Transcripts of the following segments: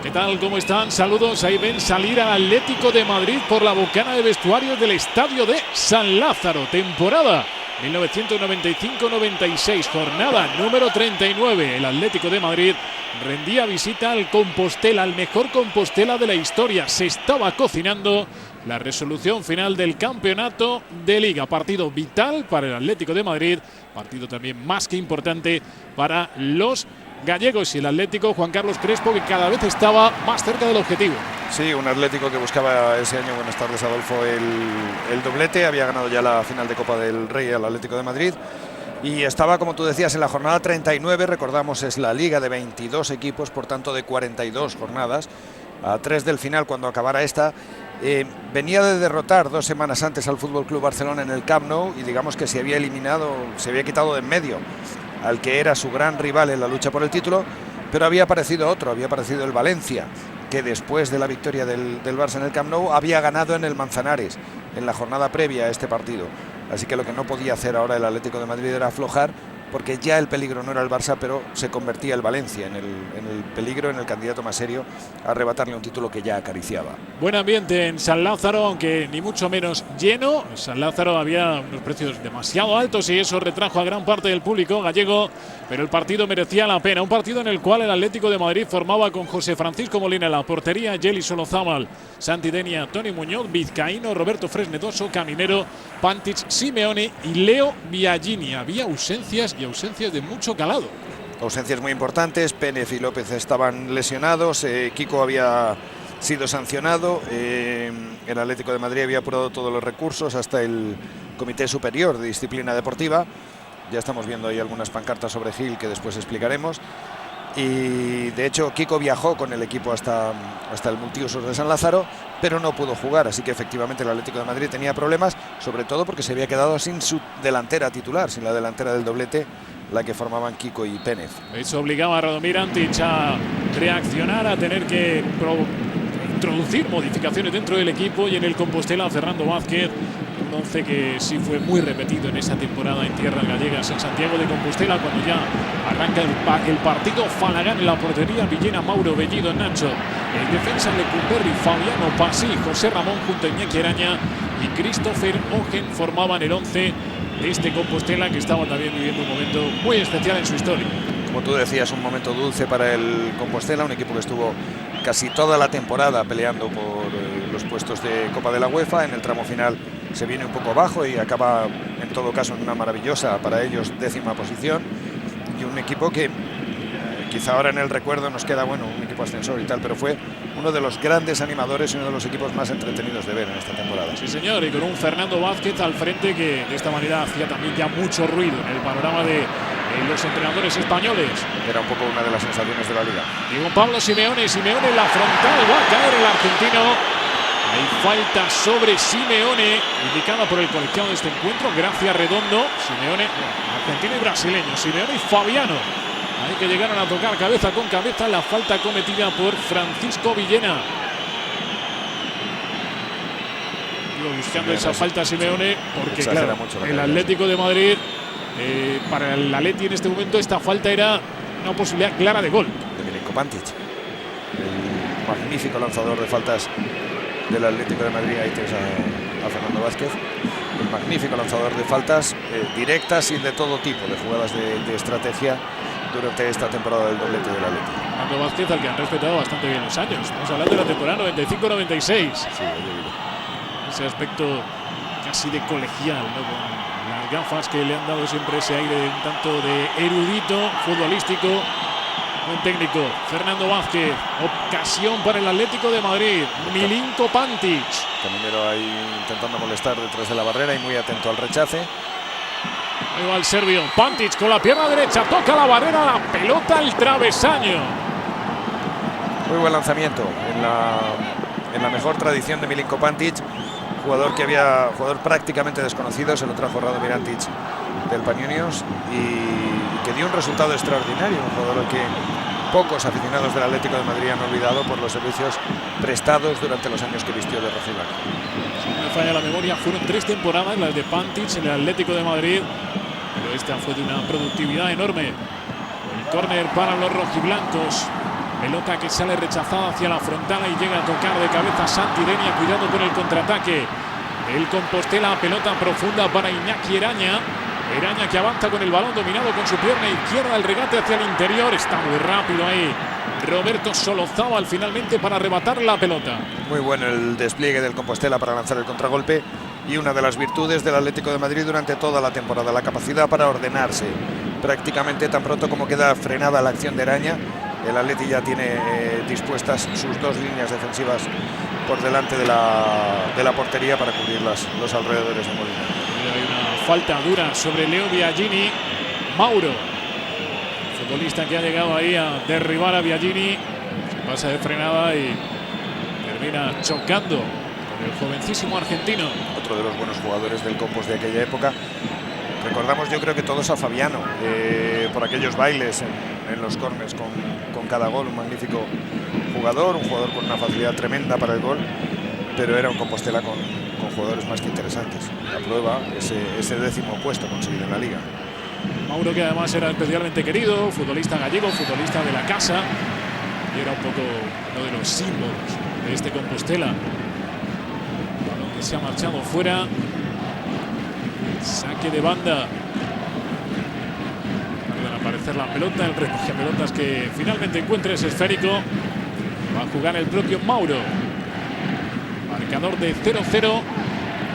¿Qué tal? ¿Cómo están? Saludos. Ahí ven salir al Atlético de Madrid por la bocana de vestuarios del estadio de San Lázaro. Temporada 1995-96, jornada número 39. El Atlético de Madrid rendía visita al Compostela, al mejor Compostela de la historia. Se estaba cocinando la resolución final del campeonato de Liga. Partido vital para el Atlético de Madrid, partido también más que importante para los gallegos y el Atlético, Juan Carlos Crespo, que cada vez estaba más cerca del objetivo. Sí, un Atlético que buscaba ese año, buenas tardes Adolfo, el doblete. Había ganado ya la final de Copa del Rey al Atlético de Madrid y estaba, como tú decías, en la jornada 39. Recordamos, es la liga de 22 equipos, por tanto de 42 jornadas, a 3 del final cuando acabara esta. Venía de derrotar 2 semanas antes al Fútbol Club Barcelona en el Camp Nou y digamos que se había eliminado, se había quitado de en medio al que era su gran rival en la lucha por el título, pero había aparecido otro, había aparecido el Valencia, que después de la victoria del Barça en el Camp Nou había ganado en el Manzanares en la jornada previa a este partido. Así que lo que no podía hacer ahora el Atlético de Madrid era aflojar, porque ya el peligro no era el Barça, pero se convertía el Valencia en el peligro, en el candidato más serio a arrebatarle un título que ya acariciaba. Buen ambiente en San Lázaro, aunque ni mucho menos lleno. En San Lázaro había unos precios demasiado altos y eso retrajo a gran parte del público gallego, pero el partido merecía la pena. Un partido en el cual el Atlético de Madrid formaba con José Francisco Molina en la portería, Yeli Solozábal, Santi Denia, Toni Muñoz, Vizcaíno, Roberto Fresnedoso, Caminero, Pantic, Simeone y Leo Biagini. Había ausencias y ausencias de mucho calado. Ausencias muy importantes. Pénez y López estaban lesionados, Kiko había sido sancionado, el Atlético de Madrid había apurado todos los recursos hasta el Comité Superior de Disciplina Deportiva. Ya estamos viendo ahí algunas pancartas sobre Gil que después explicaremos. Y de hecho Kiko viajó con el equipo hasta el multiusos de San Lázaro, pero no pudo jugar, así que efectivamente el Atlético de Madrid tenía problemas, sobre todo porque se había quedado sin su delantera titular, sin la delantera del doblete, la que formaban Kiko y Pénez. Eso obligaba a Radomir Antic a reaccionar, a tener que introducir modificaciones dentro del equipo, y en el Compostela a Fernando Vázquez, un once que sí fue muy repetido en esa temporada en tierras gallegas, en Santiago de Compostela, cuando ya arranca el partido. Falagán en la portería, Villena, Mauro, Bellido, Nacho, en defensa Lecumberri, Fabiano, Pasí, José Ramón junto a Iñaki Araña y Christopher Ogen formaban el once de este Compostela, que estaba también viviendo un momento muy especial en su historia. Como tú decías, un momento dulce para el Compostela, un equipo que estuvo casi toda la temporada peleando por los puestos de Copa de la UEFA. En el tramo final se viene un poco abajo y acaba en todo caso en una maravillosa para ellos 10ª posición, y un equipo que quizá ahora en el recuerdo nos queda, bueno, un equipo ascensor y tal, pero fue uno de los grandes animadores y uno de los equipos más entretenidos de ver en esta temporada. Sí, señor, y con un Fernando Vázquez al frente que de esta manera hacía también ya mucho ruido en el panorama de los entrenadores españoles. Era un poco una de las sensaciones de la liga. Y con Pablo Simeone en la frontal, va a caer el argentino. Hay falta sobre Simeone, indicada por el colegiado de este encuentro, Gracia Redondo. Simeone, argentino y brasileño, Simeone y Fabiano. Ahí que llegaron a tocar cabeza con cabeza, la falta cometida por Francisco Villena. Buscando esa falta Simeone, porque claro, el Atlético de Madrid, para el Atleti en este momento esta falta era una posibilidad clara de gol. De Milenko Pantic, el magnífico lanzador de faltas del Atlético de Madrid. Ahí tienes a Fernando Vázquez, el magnífico lanzador de faltas directas y de todo tipo de jugadas de estrategia durante esta temporada del doblete del Atlético. Fernando Vázquez, al que han respetado bastante bien los años. Estamos hablando de la temporada 95-96. Sí, ese aspecto casi de colegial, ¿no? Con las gafas que le han dado siempre ese aire un tanto de erudito futbolístico. Buen técnico, Fernando Vázquez. Ocasión para el Atlético de Madrid. Milinko Pantic. Caminero ahí intentando molestar detrás de la barrera y muy atento al rechace. Ahí va el serbio. Pantic con la pierna derecha. Toca la barrera, la pelota al travesaño. Muy buen lanzamiento en la mejor tradición de Milinko Pantic. Jugador prácticamente desconocido, se lo trajo Radomir Antic del Panionios y que dio un resultado extraordinario. Un jugador al que pocos aficionados del Atlético de Madrid han olvidado por los servicios prestados durante los años que vistió de rojo y blanco. Si no me falla la memoria, fueron 3 temporadas las de Pantic en el Atlético de Madrid, pero esta fue de una productividad enorme. El córner para los rojiblancos. Pelota que sale rechazada hacia la frontal y llega a tocar de cabeza Santidenia. Cuidado con el contraataque. El Compostela, pelota profunda para Iñaki Eraña. Eraña que avanza con el balón dominado con su pierna izquierda. El regate hacia el interior. Está muy rápido ahí Roberto Solozábal finalmente para arrebatar la pelota. Muy bueno el despliegue del Compostela para lanzar el contragolpe. Y una de las virtudes del Atlético de Madrid durante toda la temporada, la capacidad para ordenarse. Prácticamente tan pronto como queda frenada la acción de Eraña, el Atleti ya tiene dispuestas sus dos líneas defensivas por delante de la portería para cubrir los alrededores de Molina. Hay una falta dura sobre Leo Biagini. Mauro, futbolista que ha llegado ahí a derribar a Biagini, se pasa de frenada y termina chocando con el jovencísimo argentino. Otro de los buenos jugadores del Compos de aquella época. Recordamos, yo creo que todos a Fabiano, por aquellos bailes en los córners con cada gol. Un magnífico jugador, un jugador con una facilidad tremenda para el gol, pero era un Compostela con jugadores más que interesantes. La prueba, ese 10º puesto conseguido en la liga. Mauro, que además era especialmente querido, futbolista gallego, futbolista de la casa, y era un poco uno de los símbolos de este Compostela. Balón que se ha marchado fuera. Saque de banda. Tardan en aparecer la pelota. El recoge pelotas que finalmente encuentra ese esférico. Va a jugar el propio Mauro. Marcador de 0-0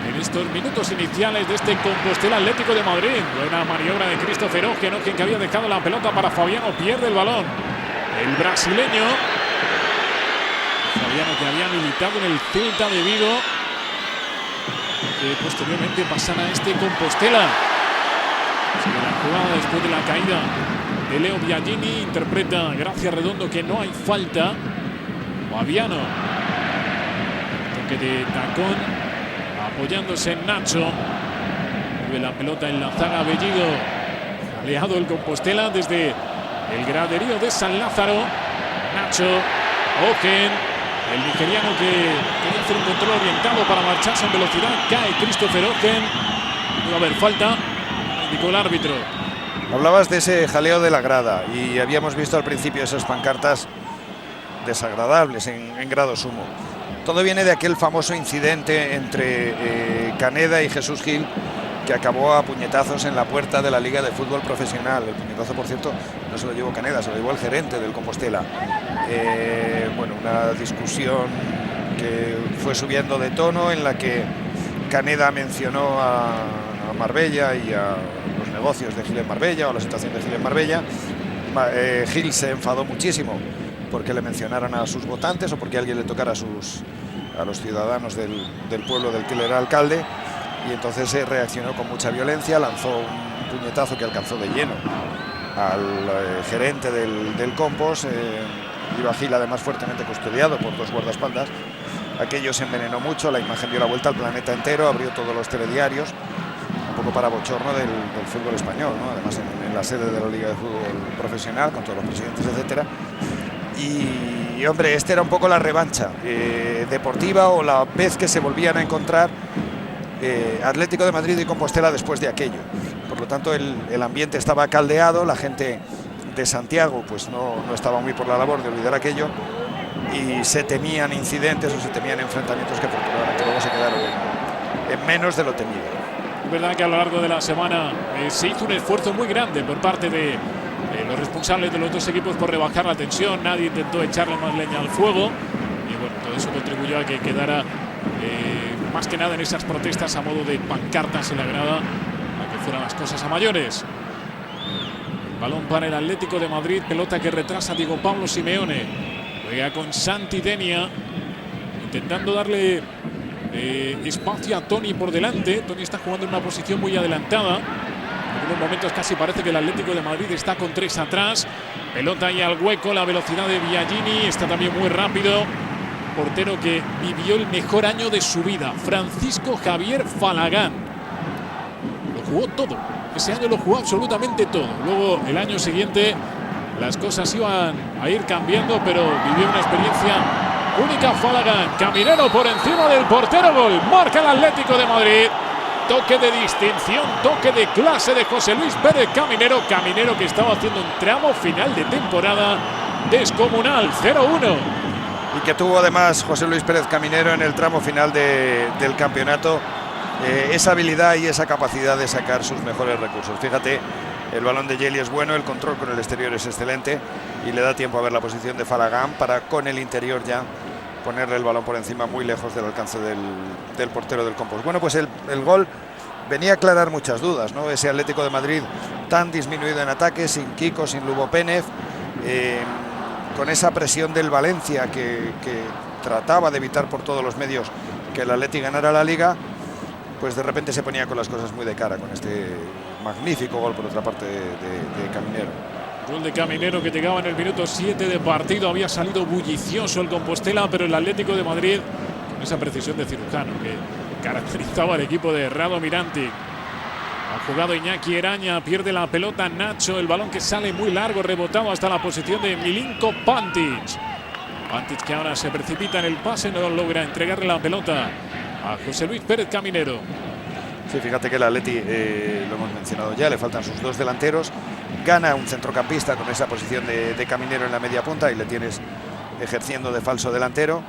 en estos minutos iniciales de este Compostela Atlético de Madrid. Buena maniobra de Christopher Ogen, que había dejado la pelota para Fabiano. Pierde el balón el brasileño. Fabiano, que había militado en el Celta de Vigo, que posteriormente pasará a este Compostela. Sigue la jugada después de la caída de Leo Biagini. Interpreta Gracia Redondo que no hay falta. Fabiano, toque de tacón, apoyándose en Nacho. Mueve la pelota en la zaga Bellido. Aleado el Compostela desde el graderío de San Lázaro. Nacho, Ogen, el nigeriano que quería hacer un control orientado para marcharse en velocidad. Cae Christopher Ogen. No va a haber falta, indicó el árbitro. Hablabas de ese jaleo de la grada y habíamos visto al principio esas pancartas desagradables en grado sumo. Todo viene de aquel famoso incidente entre Caneda y Jesús Gil, que acabó a puñetazos en la puerta de la Liga de Fútbol Profesional. El puñetazo, por cierto, no se lo llevó Caneda, se lo llevó el gerente del Compostela. Bueno, una discusión que fue subiendo de tono, en la que Caneda mencionó a Marbella y a los negocios de Gil en Marbella, o a la situación de Gil en Marbella. Gil se enfadó muchísimo porque le mencionaran a sus votantes o porque alguien le tocara a los ciudadanos del pueblo del que él era alcalde, y entonces se reaccionó con mucha violencia, lanzó un puñetazo que alcanzó de lleno al gerente del Compos. Iba Gil además fuertemente custodiado por dos guardaespaldas. Aquello se envenenó mucho, la imagen dio la vuelta al planeta entero, abrió todos los telediarios, un poco para bochorno del fútbol español, ¿no? Además en la sede de la Liga de Fútbol Profesional, con todos los presidentes, etcétera. Y hombre, esta era un poco la revancha deportiva, o la vez que se volvían a encontrar Atlético de Madrid y Compostela después de aquello. Por lo tanto, el ambiente estaba caldeado, la gente de Santiago pues no estaba muy por la labor de olvidar aquello, y se temían incidentes o se temían enfrentamientos que afortunadamente luego se quedaron en menos de lo temido. Es verdad que a lo largo de la semana se hizo un esfuerzo muy grande por parte de los responsables de los dos equipos por rebajar la tensión. Nadie intentó echarle más leña al fuego, y bueno, todo eso contribuyó a que quedara más que nada en esas protestas a modo de pancartas en la grada, a que fueran las cosas a mayores. Balón para el Atlético de Madrid, pelota que retrasa Diego Pablo Simeone. Juega con Santidenia, intentando darle espacio a Toni por delante. Toni está jugando en una posición muy adelantada. En algunos momentos casi parece que el Atlético de Madrid está con 3 atrás. Pelota ahí al hueco, la velocidad de Biagini, está también muy rápido. Portero que vivió el mejor año de su vida, Francisco Javier Falagán. Lo jugó todo, ese año lo jugó absolutamente todo. Luego el año siguiente las cosas iban a ir cambiando, pero vivió una experiencia única Falagán. Caminero por encima del portero, gol. Marca el Atlético de Madrid. Toque de distinción, toque de clase de José Luis Pérez Caminero. Caminero que estaba haciendo un tramo final de temporada descomunal, 0-1. Y que tuvo además José Luis Pérez Caminero en el tramo final del campeonato, esa habilidad y esa capacidad de sacar sus mejores recursos. Fíjate, el balón de Yeli es bueno, el control con el exterior es excelente y le da tiempo a ver la posición de Falagán para con el interior ya ponerle el balón por encima, muy lejos del alcance del portero del Compos. Bueno, pues el gol venía a aclarar muchas dudas, ¿no? Ese Atlético de Madrid tan disminuido en ataque, sin Kiko, sin Lubo Pénez, con esa presión del Valencia que trataba de evitar por todos los medios que el Atleti ganara la Liga, pues de repente se ponía con las cosas muy de cara con este magnífico gol por otra parte de Caminero. Gol de Caminero que llegaba en el minuto 7 de partido. Había salido bullicioso el Compostela, pero el Atlético de Madrid, con esa precisión de cirujano que caracterizaba al equipo de Rado Mirantic. Ha jugado Iñaki Eraña, pierde la pelota Nacho, el balón que sale muy largo, rebotado hasta la posición de Milinko Pantic. Pantic que ahora se precipita en el pase, no logra entregarle la pelota a José Luis Pérez Caminero. Sí, fíjate que el Atleti, lo hemos mencionado ya, le faltan sus dos delanteros. Gana un centrocampista con esa posición de Caminero en la media punta y le tienes ejerciendo de falso delantero.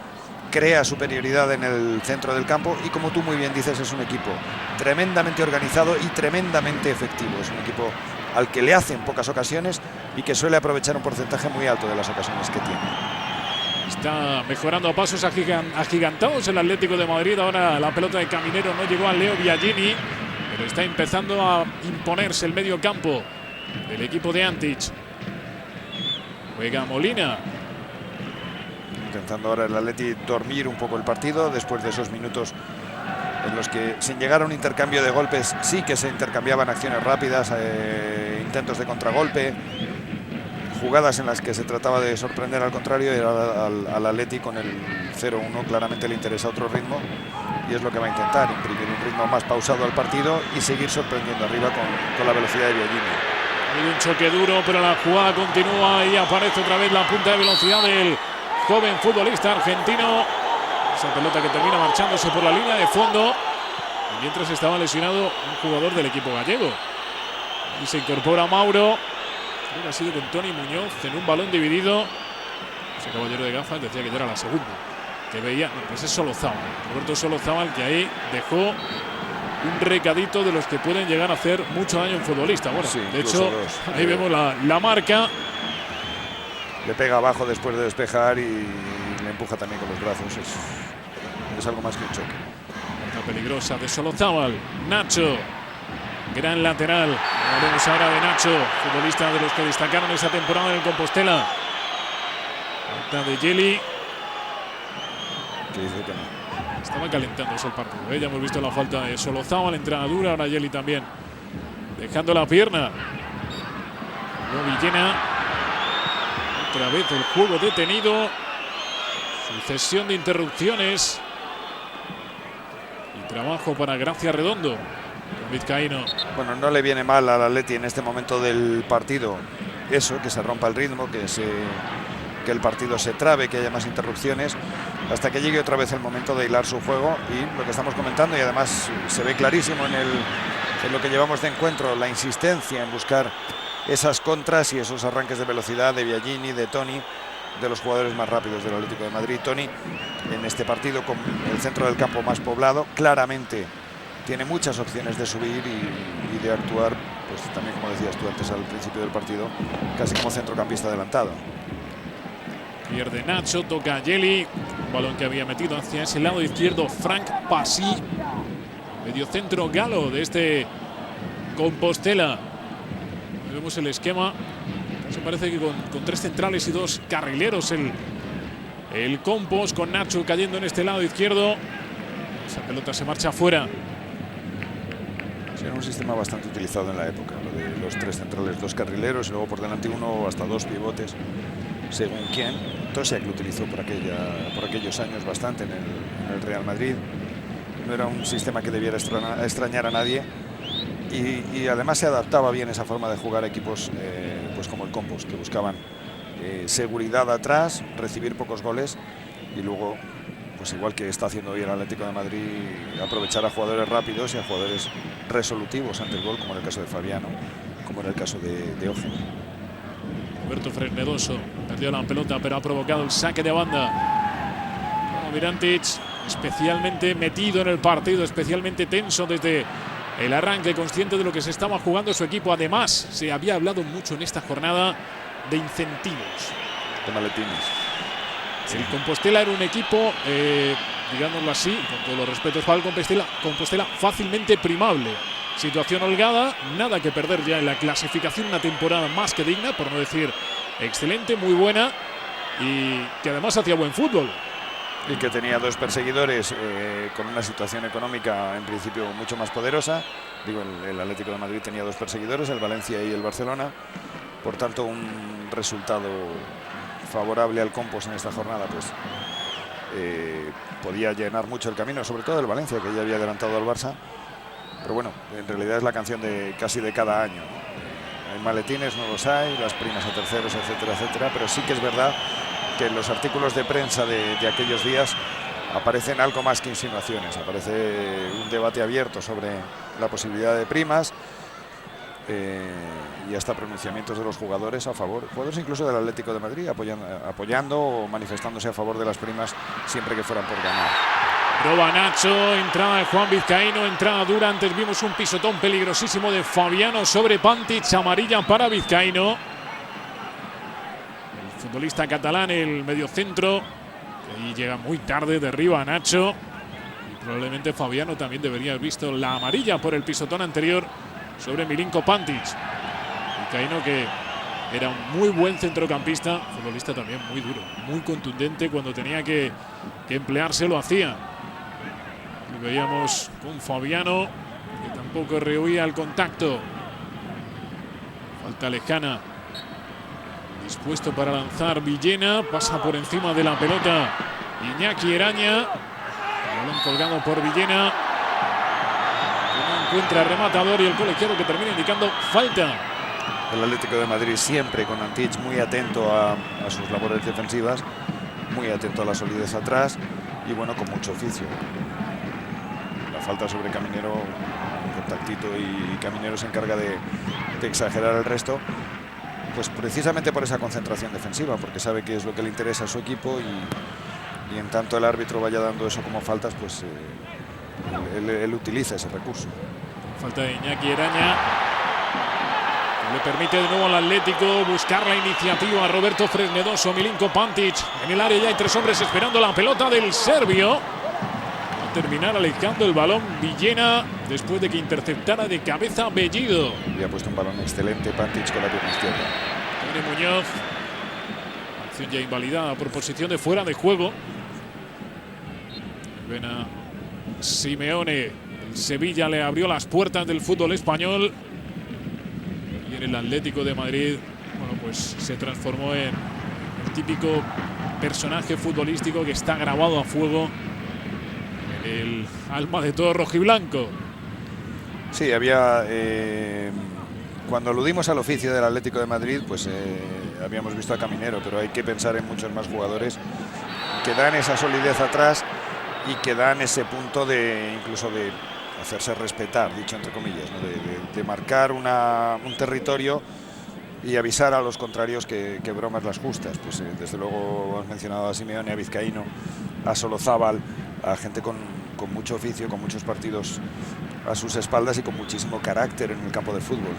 Crea superioridad en el centro del campo y, como tú muy bien dices, es un equipo tremendamente organizado y tremendamente efectivo. Es un equipo al que le hacen pocas ocasiones y que suele aprovechar un porcentaje muy alto de las ocasiones que tiene. Está mejorando a pasos agigantados el Atlético de Madrid. Ahora la pelota de Caminero no llegó a Leo Biagini, pero está empezando a imponerse el medio campo del equipo de Antic. Juega Molina. Intentando ahora el Atleti dormir un poco el partido después de esos minutos en los que, sin llegar a un intercambio de golpes, sí que se intercambiaban acciones rápidas, intentos de contragolpe, jugadas en las que se trataba de sorprender al contrario, y al Atleti con el 0-1 claramente le interesa otro ritmo y es lo que va a intentar, imprimir un ritmo más pausado al partido y seguir sorprendiendo arriba con la velocidad de Biagini. Hay un choque duro, pero la jugada continúa y aparece otra vez la punta de velocidad del joven futbolista argentino. Esa pelota que termina marchándose por la línea de fondo. Y mientras estaba lesionado un jugador del equipo gallego. Y se incorpora Mauro. Creo que ha sido con Tony Muñoz en un balón dividido. Ese caballero de gafas decía que ya era la segunda. Que veía, no, pues es Solozábal. Roberto Solozábal, que ahí dejó un recadito de los que pueden llegar a hacer mucho daño a un futbolista. Bueno, sí, de hecho, ahí vemos la marca. Le pega abajo después de despejar y le empuja también con los brazos. Es algo más que un choque. Una peligrosa de Solozábal. Nacho, gran lateral. Hablemos ahora de Nacho, futbolista de los que destacaron esa temporada en el Compostela. Falta de Yeli. Que dice que no. Estaba calentándose el partido. Ya hemos visto la falta de Solozábal, entrada dura. Ahora Yeli también dejando la pierna. Luego Villena. Otra vez el juego detenido. Sucesión de interrupciones. Y trabajo para Gracia Redondo. El vizcaíno. Bueno, no le viene mal al Atleti en este momento del partido eso, que se rompa el ritmo, que el partido se trabe, que haya más interrupciones, hasta que llegue otra vez el momento de hilar su juego. Y lo que estamos comentando, y además se ve clarísimo en lo que llevamos de encuentro, la insistencia en buscar esas contras y esos arranques de velocidad de Biagini, de Toni, de los jugadores más rápidos del Atlético de Madrid. Toni, en este partido con el centro del campo más poblado, claramente tiene muchas opciones de subir y de actuar, pues también, como decías tú antes al principio del partido, casi como centrocampista adelantado. Pierde Nacho, toca a Yeli, un balón que había metido hacia ese lado izquierdo Frank Passy, medio centro galo de este Compostela. Vemos el esquema, se parece que con tres centrales y dos carrileros el Compos, con Nacho cayendo en este lado izquierdo. Esa pelota se marcha afuera. Sí, era un sistema bastante utilizado en la época, lo de los tres centrales, dos carrileros y luego por delante uno o hasta dos pivotes, según quién. Entonces que lo utilizó por aquellos años bastante en el Real Madrid. No era un sistema que debiera extrañar a nadie. Y además se adaptaba bien esa forma de jugar a equipos pues como el Compos, que buscaban seguridad atrás, recibir pocos goles y luego, pues igual que está haciendo hoy el Atlético de Madrid, aprovechar a jugadores rápidos y a jugadores resolutivos ante el gol, como en el caso de Fabiano, como en el caso de Ogen. Roberto Fresnedoso perdió la pelota, pero ha provocado el saque de banda. Mirantic especialmente metido en el partido, especialmente tenso desde el arranque, consciente de lo que se estaba jugando su equipo. Además, se había hablado mucho en esta jornada de incentivos, de maletines. El Compostela era un equipo, digámoslo así, con todos los respetos para el Compostela, fácilmente primable. Situación holgada, nada que perder ya en la clasificación, una temporada más que digna, por no decir excelente, muy buena, y que además hacía buen fútbol. Y que tenía dos perseguidores con una situación económica en principio mucho más poderosa. Digo, el Atlético de Madrid tenía dos perseguidores, el Valencia y el Barcelona. Por tanto, un resultado favorable al Compos en esta jornada, pues podía llenar mucho el camino, sobre todo el Valencia, que ya había adelantado al Barça. Pero bueno, en realidad es la canción de casi de cada año. Hay maletines, no los hay, las primas a terceros, etcétera, etcétera. Pero sí que es verdad que en los artículos de prensa de aquellos días aparecen algo más que insinuaciones. Aparece un debate abierto sobre la posibilidad de primas y hasta pronunciamientos de los jugadores a favor, jugadores incluso del Atlético de Madrid apoyando o manifestándose a favor de las primas siempre que fueran por ganar. Roba Nacho, entrada de Juan Vizcaíno, entrada dura. Antes vimos un pisotón peligrosísimo de Fabiano sobre Pantic, amarilla para Vizcaíno. El futbolista catalán, el mediocentro, y llega muy tarde, derriba a Nacho. Y probablemente Fabiano también debería haber visto la amarilla por el pisotón anterior sobre Milinko Pantic. Vizcaíno, que era un muy buen centrocampista, futbolista también muy duro, muy contundente, cuando tenía que emplearse lo hacía. Y veíamos con Fabiano, que tampoco rehuía el contacto. Falta lejana. Dispuesto para lanzar Villena, pasa por encima de la pelota Iñaki Eraña. El balón colgado por Villena, que no encuentra rematador, y el colegiado que termina indicando falta. El Atlético de Madrid siempre con Antich muy atento a sus labores defensivas, muy atento a la solidez atrás y bueno, con mucho oficio. La falta sobre Caminero, un contactito, y Caminero se encarga de exagerar el resto, pues precisamente por esa concentración defensiva, porque sabe que es lo que le interesa a su equipo, y en tanto el árbitro vaya dando eso como faltas, pues él utiliza ese recurso. Falta de Iñaki Eraña, le permite de nuevo al Atlético buscar la iniciativa. Roberto Fresnedoso, Milinko Pantic en el área, ya hay tres hombres esperando la pelota del serbio. Va a terminar alejando el balón Villena después de que interceptara de cabeza Bellido. Y ha puesto un balón excelente Pantic con la pierna izquierda. Tony Muñoz, acción ya invalidada por posición de fuera de juego. Ven a Simeone, el Sevilla le abrió las puertas del fútbol español. El Atlético de Madrid, bueno, pues se transformó en el típico personaje futbolístico que está grabado a fuego en el alma de todo rojiblanco. Sí, había cuando aludimos al oficio del Atlético de Madrid, pues habíamos visto a Caminero, pero hay que pensar en muchos más jugadores que dan esa solidez atrás y que dan ese punto de incluso de hacerse respetar, dicho entre comillas, ¿no? de marcar un territorio y avisar a los contrarios que bromas las justas. Pues desde luego has mencionado a Simeone, a Vizcaíno, a Solozábal, a gente con mucho oficio, con muchos partidos a sus espaldas y con muchísimo carácter en el campo de fútbol.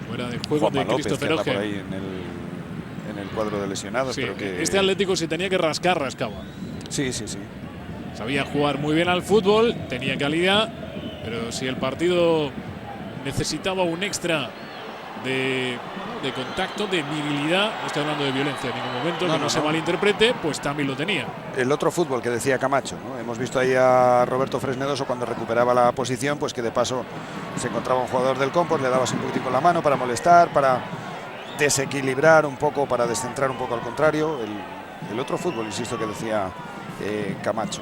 Fuera de juego de Christopher Oje, por ahí en el cuadro de lesionados. Sí, pero que este Atlético, si tenía que rascar, rascaba. Sí. Sabía jugar muy bien al fútbol, tenía calidad, pero si el partido necesitaba un extra de contacto, de virilidad, no estoy hablando de violencia en ningún momento, no se malinterprete, pues también lo tenía. El otro fútbol que decía Camacho, ¿no? Hemos visto ahí a Roberto Fresnedoso cuando recuperaba la posición, pues que de paso se encontraba un jugador del Compos, le dabas un poquitico la mano para molestar, para desequilibrar un poco, para descentrar un poco al contrario. El otro fútbol, insisto, que decía Camacho.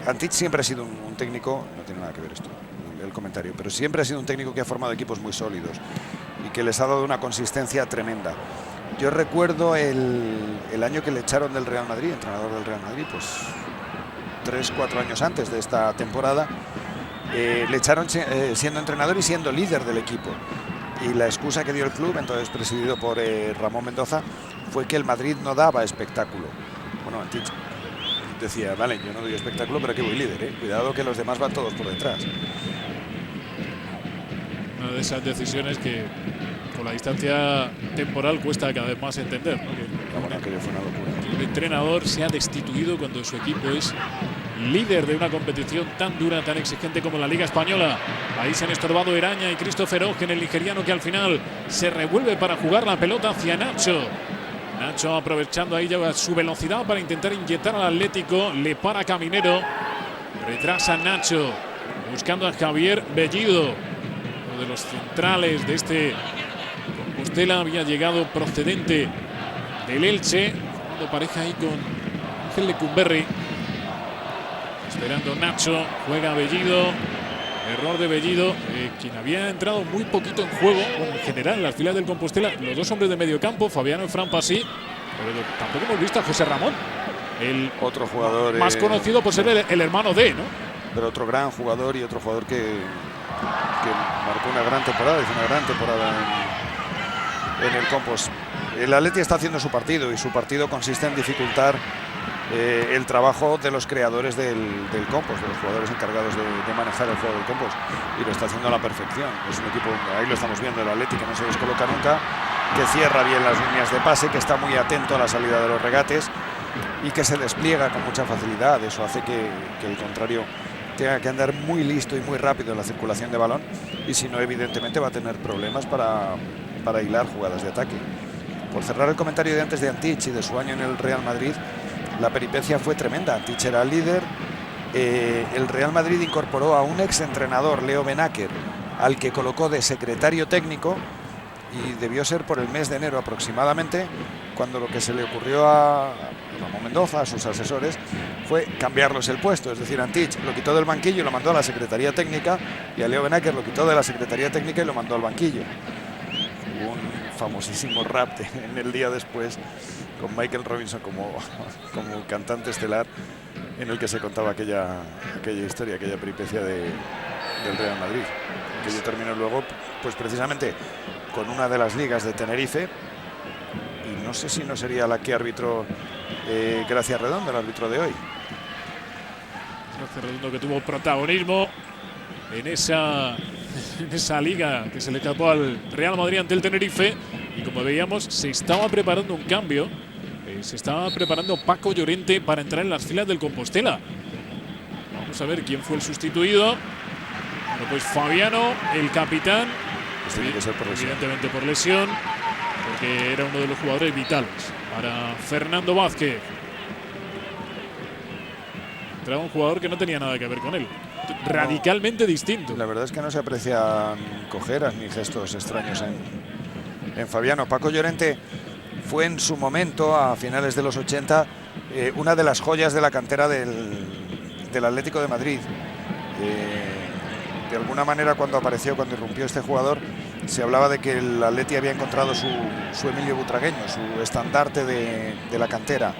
Antich siempre ha sido un técnico, no tiene nada que ver esto, el comentario, pero siempre ha sido un técnico que ha formado equipos muy sólidos y que les ha dado una consistencia tremenda. Yo recuerdo el año que le echaron del Real Madrid, entrenador del Real Madrid, pues 3-4 años antes de esta temporada, le echaron siendo entrenador y siendo líder del equipo. y la excusa que dio el club, entonces presidido por Ramón Mendoza, fue que el Madrid no daba espectáculo. Bueno, Antich decía, vale, yo no doy espectáculo, pero aquí voy líder, cuidado que los demás van todos por detrás. Una de esas decisiones que con la distancia temporal cuesta cada vez más entender, ¿no? Bueno, aquello fue una locura. Que el entrenador sea destituido cuando su equipo es líder de una competición tan dura, tan exigente como la Liga Española. Ahí se han estorbado Eraña y Christopher Ogen, el nigeriano, que al final se revuelve para jugar la pelota hacia Nacho. Nacho aprovechando ahí ya su velocidad para intentar inyectar al Atlético. Le para Caminero. Retrasa Nacho. Buscando a Javier Bellido. Uno de los centrales de este Compostela. Había llegado procedente del Elche. Formando pareja ahí con Ángel Lecumberri. Esperando Nacho. Juega Bellido. Error de Bellido, quien había entrado muy poquito en juego, bueno, en general en las filas del Compostela, los dos hombres de medio campo, Fabiano y Fran Pasí, pero tampoco hemos visto a José Ramón, el otro jugador más conocido por ser el hermano de, ¿no? Pero otro gran jugador y otro jugador que marcó una gran temporada, hizo una gran temporada en el Compos. El Atleti está haciendo su partido y su partido consiste en dificultar el trabajo de los creadores del Compos, de los jugadores encargados de manejar el juego del Compos, y lo está haciendo a la perfección. Es un equipo, ahí lo estamos viendo, el Atleti, que no se descoloca nunca, que cierra bien las líneas de pase, que está muy atento a la salida de los regates y que se despliega con mucha facilidad. Eso hace que el contrario tenga que andar muy listo y muy rápido en la circulación de balón, y si no, evidentemente va a tener problemas para hilar jugadas de ataque. Por cerrar el comentario de antes de Antich y de su año en el Real Madrid, la peripecia fue tremenda. Antich era el líder. El Real Madrid incorporó a un exentrenador, Leo Benaker, al que colocó de secretario técnico, y debió ser por el mes de enero aproximadamente, cuando lo que se le ocurrió a Ramón Mendoza, a sus asesores, fue cambiarlos el puesto. Es decir, Antich lo quitó del banquillo y lo mandó a la secretaría técnica, y a Leo Benaker lo quitó de la secretaría técnica y lo mandó al banquillo. Hubo un famosísimo rap en el día después, con Michael Robinson como cantante estelar, en el que se contaba aquella historia, aquella peripecia del Real Madrid, que yo terminó luego, pues precisamente con una de las ligas de Tenerife, y no sé si no sería la que arbitró Gracia Redondo, el árbitro de hoy. Gracia Redondo, que tuvo protagonismo en esa liga que se le escapó al Real Madrid ante el Tenerife, y como veíamos se estaba preparando un cambio. Se estaba preparando Paco Llorente para entrar en las filas del Compostela. Vamos a ver quién fue el sustituido. Bueno, pues Fabiano, el capitán, Tiene que ser por lesión. evidentemente por lesión, porque era uno de los jugadores vitales para Fernando Vázquez. Entraba un jugador que no tenía nada que ver con él, radicalmente distinto. La verdad es que no se aprecian cojeras ni gestos extraños en Fabiano. Paco Llorente fue en su momento, a finales de los 80, una de las joyas de la cantera del Atlético de Madrid. De alguna manera, cuando irrumpió este jugador, se hablaba de que el Atleti había encontrado su Emilio Butragueño, su estandarte de la cantera.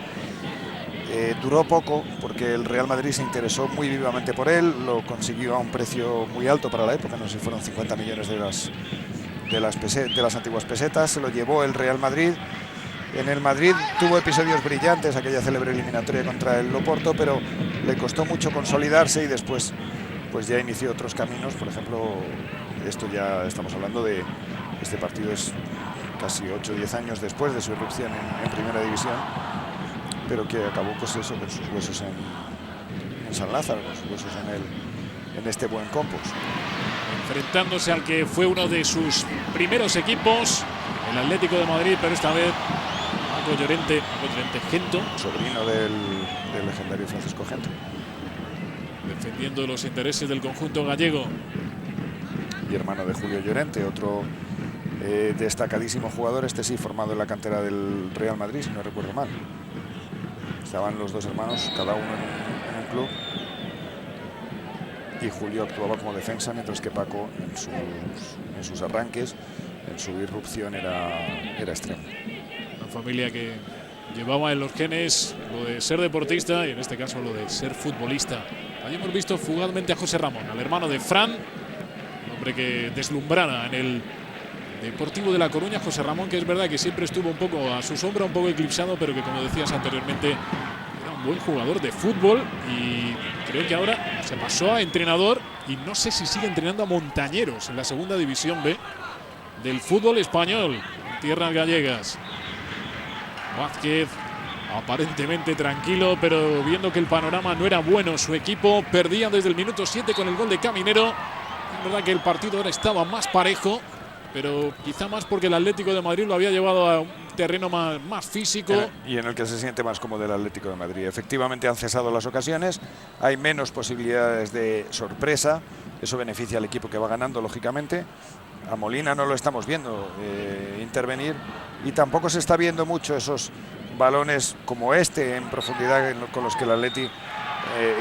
Duró poco, porque el Real Madrid se interesó muy vivamente por él, lo consiguió a un precio muy alto para la época, no sé si fueron 50 millones de las antiguas pesetas, se lo llevó el Real Madrid. En el Madrid tuvo episodios brillantes, aquella célebre eliminatoria contra el Oporto, pero le costó mucho consolidarse, y después pues ya inició otros caminos. Por ejemplo, esto ya estamos hablando de este partido, es casi 8 o 10 años después de su irrupción en Primera División, pero que acabó pues eso, con sus huesos en San Lázaro, con sus huesos en este buen Compos. Enfrentándose al que fue uno de sus primeros equipos, el Atlético de Madrid, pero esta vez Paco Llorente Gento, sobrino del legendario Francisco Gento, defendiendo los intereses del conjunto gallego. Y hermano de Julio Llorente, otro destacadísimo jugador, este sí, formado en la cantera del Real Madrid, si no recuerdo mal. Estaban los dos hermanos, cada uno en un club, y Julio actuaba como defensa, mientras que Paco en sus arranques, en su irrupción, era extremo. Una familia que llevaba en los genes lo de ser deportista, y en este caso lo de ser futbolista. Allí hemos visto fugazmente a José Ramón, al hermano de Fran, un hombre que deslumbrara en Deportivo de La Coruña, José Ramón, que es verdad que siempre estuvo un poco a su sombra, un poco eclipsado, pero que, como decías anteriormente, era un buen jugador de fútbol, y creo que ahora se pasó a entrenador y no sé si sigue entrenando a montañeros en la segunda división B del fútbol español, en tierras gallegas. Vázquez aparentemente tranquilo, pero viendo que el panorama no era bueno, su equipo perdía desde el minuto 7 con el gol de Caminero. Es verdad que el partido ahora estaba más parejo, pero quizá más porque el Atlético de Madrid lo había llevado a un terreno más físico. Y en el que se siente más cómodo el Atlético de Madrid. Efectivamente han cesado las ocasiones, hay menos posibilidades de sorpresa, eso beneficia al equipo que va ganando, lógicamente. A Molina no lo estamos viendo intervenir, y tampoco se está viendo mucho esos balones como este en profundidad con los que el Atleti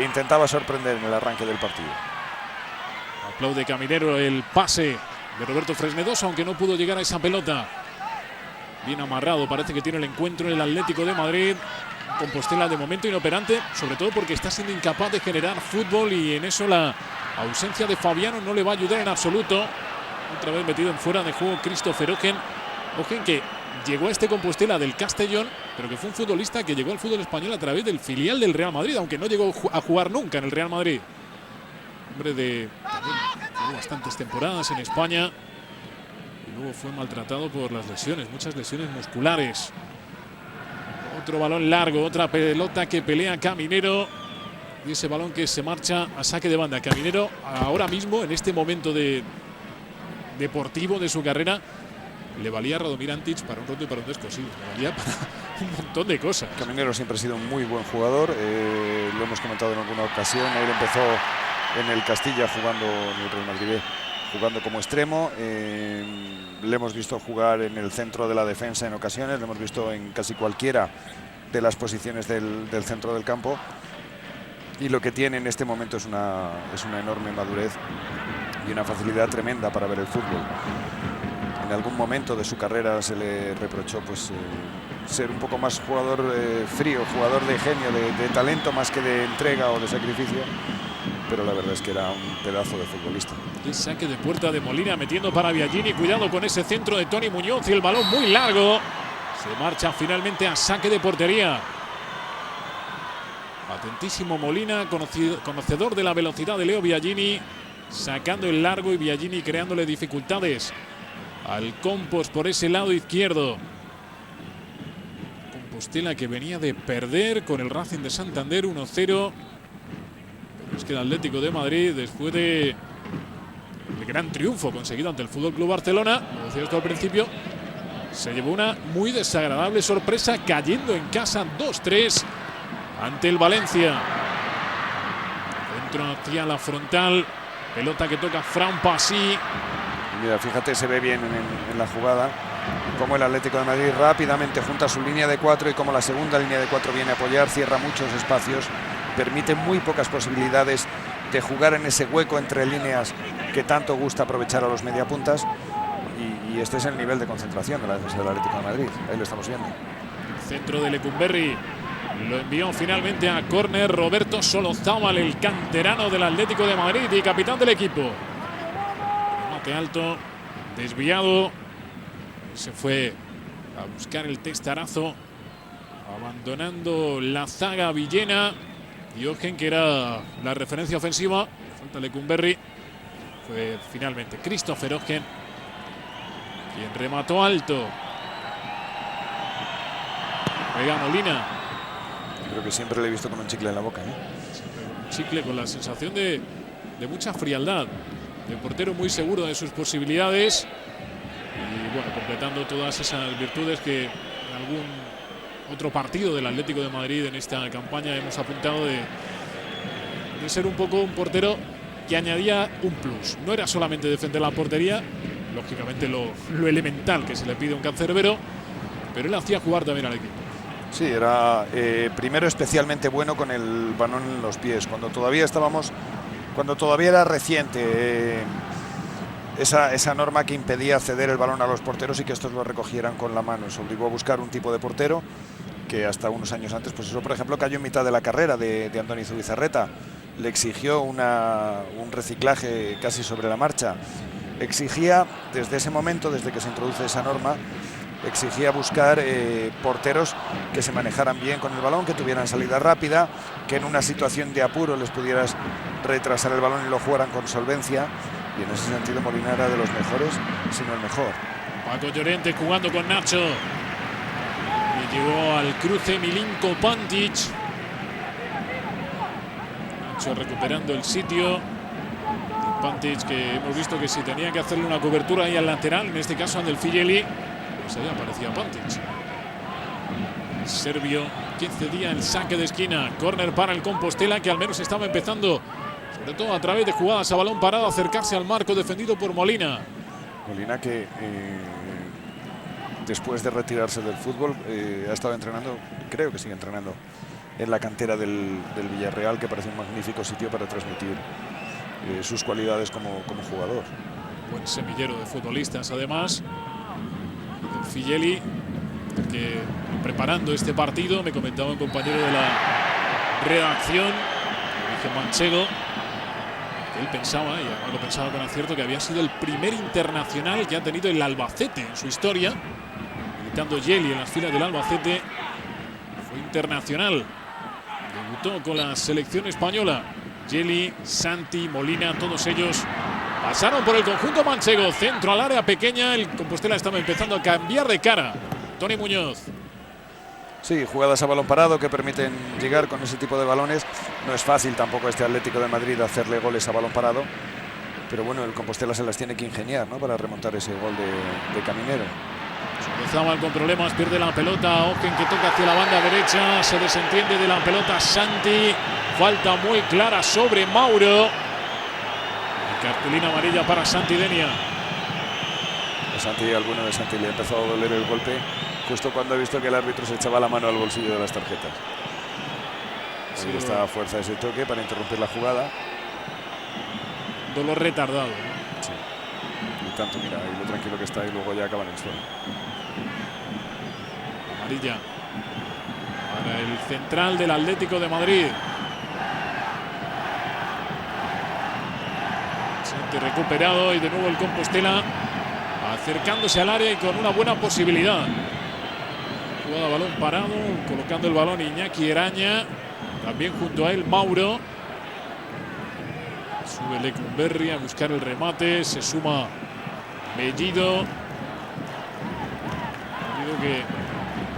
intentaba sorprender en el arranque del partido. Aplaude Caminero el pase de Roberto Fresnedoso, aunque no pudo llegar a esa pelota. Bien amarrado, parece que tiene el encuentro en el Atlético de Madrid. Compostela de momento inoperante, sobre todo porque está siendo incapaz de generar fútbol, y en eso la ausencia de Fabiano no le va a ayudar en absoluto. Otra vez metido en fuera de juego Christopher Ogen. Ogen, que llegó a este Compostela del Castellón, pero que fue un futbolista que llegó al fútbol español a través del filial del Real Madrid, aunque no llegó a jugar nunca en el Real Madrid. Hombre de bastantes temporadas en España, y luego fue maltratado por las lesiones, muchas lesiones musculares. Otro balón largo, otra pelota que pelea Caminero, y ese balón que se marcha a saque de banda. Caminero ahora mismo, en este momento deportivo de su carrera, le valía a Radomir Antic para un roto y para un descosido, le valía para un montón de cosas. Caminero siempre ha sido un muy buen jugador, lo hemos comentado en alguna ocasión. Él empezó en el Castilla jugando en el Real Madrid, jugando como extremo. Le hemos visto jugar en el centro de la defensa en ocasiones, le hemos visto en casi cualquiera de las posiciones del centro del campo, y lo que tiene en este momento es una enorme madurez y una facilidad tremenda para ver el fútbol. En algún momento de su carrera se le reprochó ser un poco más jugador frío, jugador de genio, de talento más que de entrega o de sacrificio, pero la verdad es que era un pedazo de futbolista. El saque de puerta de Molina metiendo para Biagini, cuidado con ese centro de Toni Muñoz, y el balón muy largo se marcha finalmente a saque de portería. Atentísimo Molina, conocedor de la velocidad de Leo Biagini, sacando el largo, y Biagini creándole dificultades al Compos por ese lado izquierdo. Compostela que venía de perder con el Racing de Santander 1-0. Pero es que el Atlético de Madrid, después del gran triunfo conseguido ante el FC Barcelona, como decía esto al principio, se llevó una muy desagradable sorpresa, cayendo en casa 2-3 ante el Valencia. Dentro hacia la frontal, pelota que toca Fran Passy. Mira, fíjate, se ve bien en la jugada cómo el Atlético de Madrid rápidamente junta su línea de 4, y cómo la segunda línea de 4 viene a apoyar, cierra muchos espacios, permite muy pocas posibilidades de jugar en ese hueco entre líneas que tanto gusta aprovechar a los mediapuntas, y este es el nivel de concentración de la defensa del Atlético de Madrid. Ahí lo estamos viendo. Centro de Lecumberri, lo envió finalmente a córner Roberto Solozábal, el canterano del Atlético de Madrid y capitán del equipo. Remate alto, desviado, se fue a buscar el testarazo, abandonando la zaga villena. Y Ogen, que era la referencia ofensiva, falta Lecumberri, fue finalmente Christopher Ogen quien remató alto. Juega Molina. Creo que siempre le he visto con un chicle en la boca, Un chicle con la sensación de mucha frialdad, de portero muy seguro de sus posibilidades, y bueno, completando todas esas virtudes que en algún otro partido del Atlético de Madrid en esta campaña hemos apuntado, de ser un poco un portero que añadía un plus. No era solamente defender la portería, lógicamente lo elemental que se le pide a un cancerbero, pero él hacía jugar también al equipo. Sí, era primero especialmente bueno con el balón en los pies, cuando todavía era reciente esa norma que impedía ceder el balón a los porteros y que estos lo recogieran con la mano. Se obligó a buscar un tipo de portero que hasta unos años antes, pues eso por ejemplo cayó en mitad de la carrera de Andoni Zubizarreta. Le exigió un reciclaje casi sobre la marcha, exigía desde ese momento, desde que se introduce esa norma, exigía buscar porteros que se manejaran bien con el balón, que tuvieran salida rápida, que en una situación de apuro les pudieras retrasar el balón y lo jugaran con solvencia, y en ese sentido Molina era de los mejores, sino el mejor. Paco Llorente jugando con Nacho y llegó al cruce Milinko Pantic. Nacho recuperando el sitio. Pantic, que hemos visto que si tenía que hacerle una cobertura ahí al lateral, en este caso al del Figeli, pues ahí aparecía Pantic. El serbio 15 días el saque de esquina, córner para el Compostela, que al menos estaba empezando, sobre todo a través de jugadas a balón parado, a acercarse al marco defendido por Molina. Molina que después de retirarse del fútbol ha estado entrenando, creo que sigue entrenando en la cantera del Villarreal, que parece un magnífico sitio para transmitir sus cualidades como jugador. Buen semillero de futbolistas, además. El Figeli, que preparando este partido, me comentaba un compañero de la redacción, dije Manchego, que él pensaba, y además lo pensaba con acierto, que había sido el primer internacional que ha tenido el Albacete en su historia. Militando Yeli en las filas del Albacete, fue internacional. Debutó con la selección española. Yeli, Santi, Molina, todos ellos pasaron por el conjunto manchego. Centro al área pequeña. El Compostela estaba empezando a cambiar de cara. Tony Muñoz. Sí, jugadas a balón parado que permiten llegar con ese tipo de balones. No es fácil tampoco a este Atlético de Madrid hacerle goles a balón parado. Pero bueno, el Compostela se las tiene que ingeniar, ¿no?, para remontar ese gol de Caminero. Empezaba con problemas, pierde la pelota. Ojen, que toca hacia la banda derecha. Se desentiende de la pelota Santi. Falta muy clara sobre Mauro. Cartulina amarilla para Santi Denia. Alguno de Santi le empezó a doler el golpe justo cuando ha visto que el árbitro se echaba la mano al bolsillo de las tarjetas. Sí, ahí está a fuerza ese toque para interrumpir la jugada. Dolor retardado, ¿no? Sí. Y tanto, mira, y lo tranquilo que está, y luego ya acaba en el suelo. Amarilla para el central del Atlético de Madrid. Santi recuperado y de nuevo el Compostela acercándose al área y con una buena posibilidad. Jugada a balón parado, colocando el balón Iñaki Eraña. También junto a él Mauro. Sube Lecumberri a buscar el remate. Se suma Bellido. Bellido, que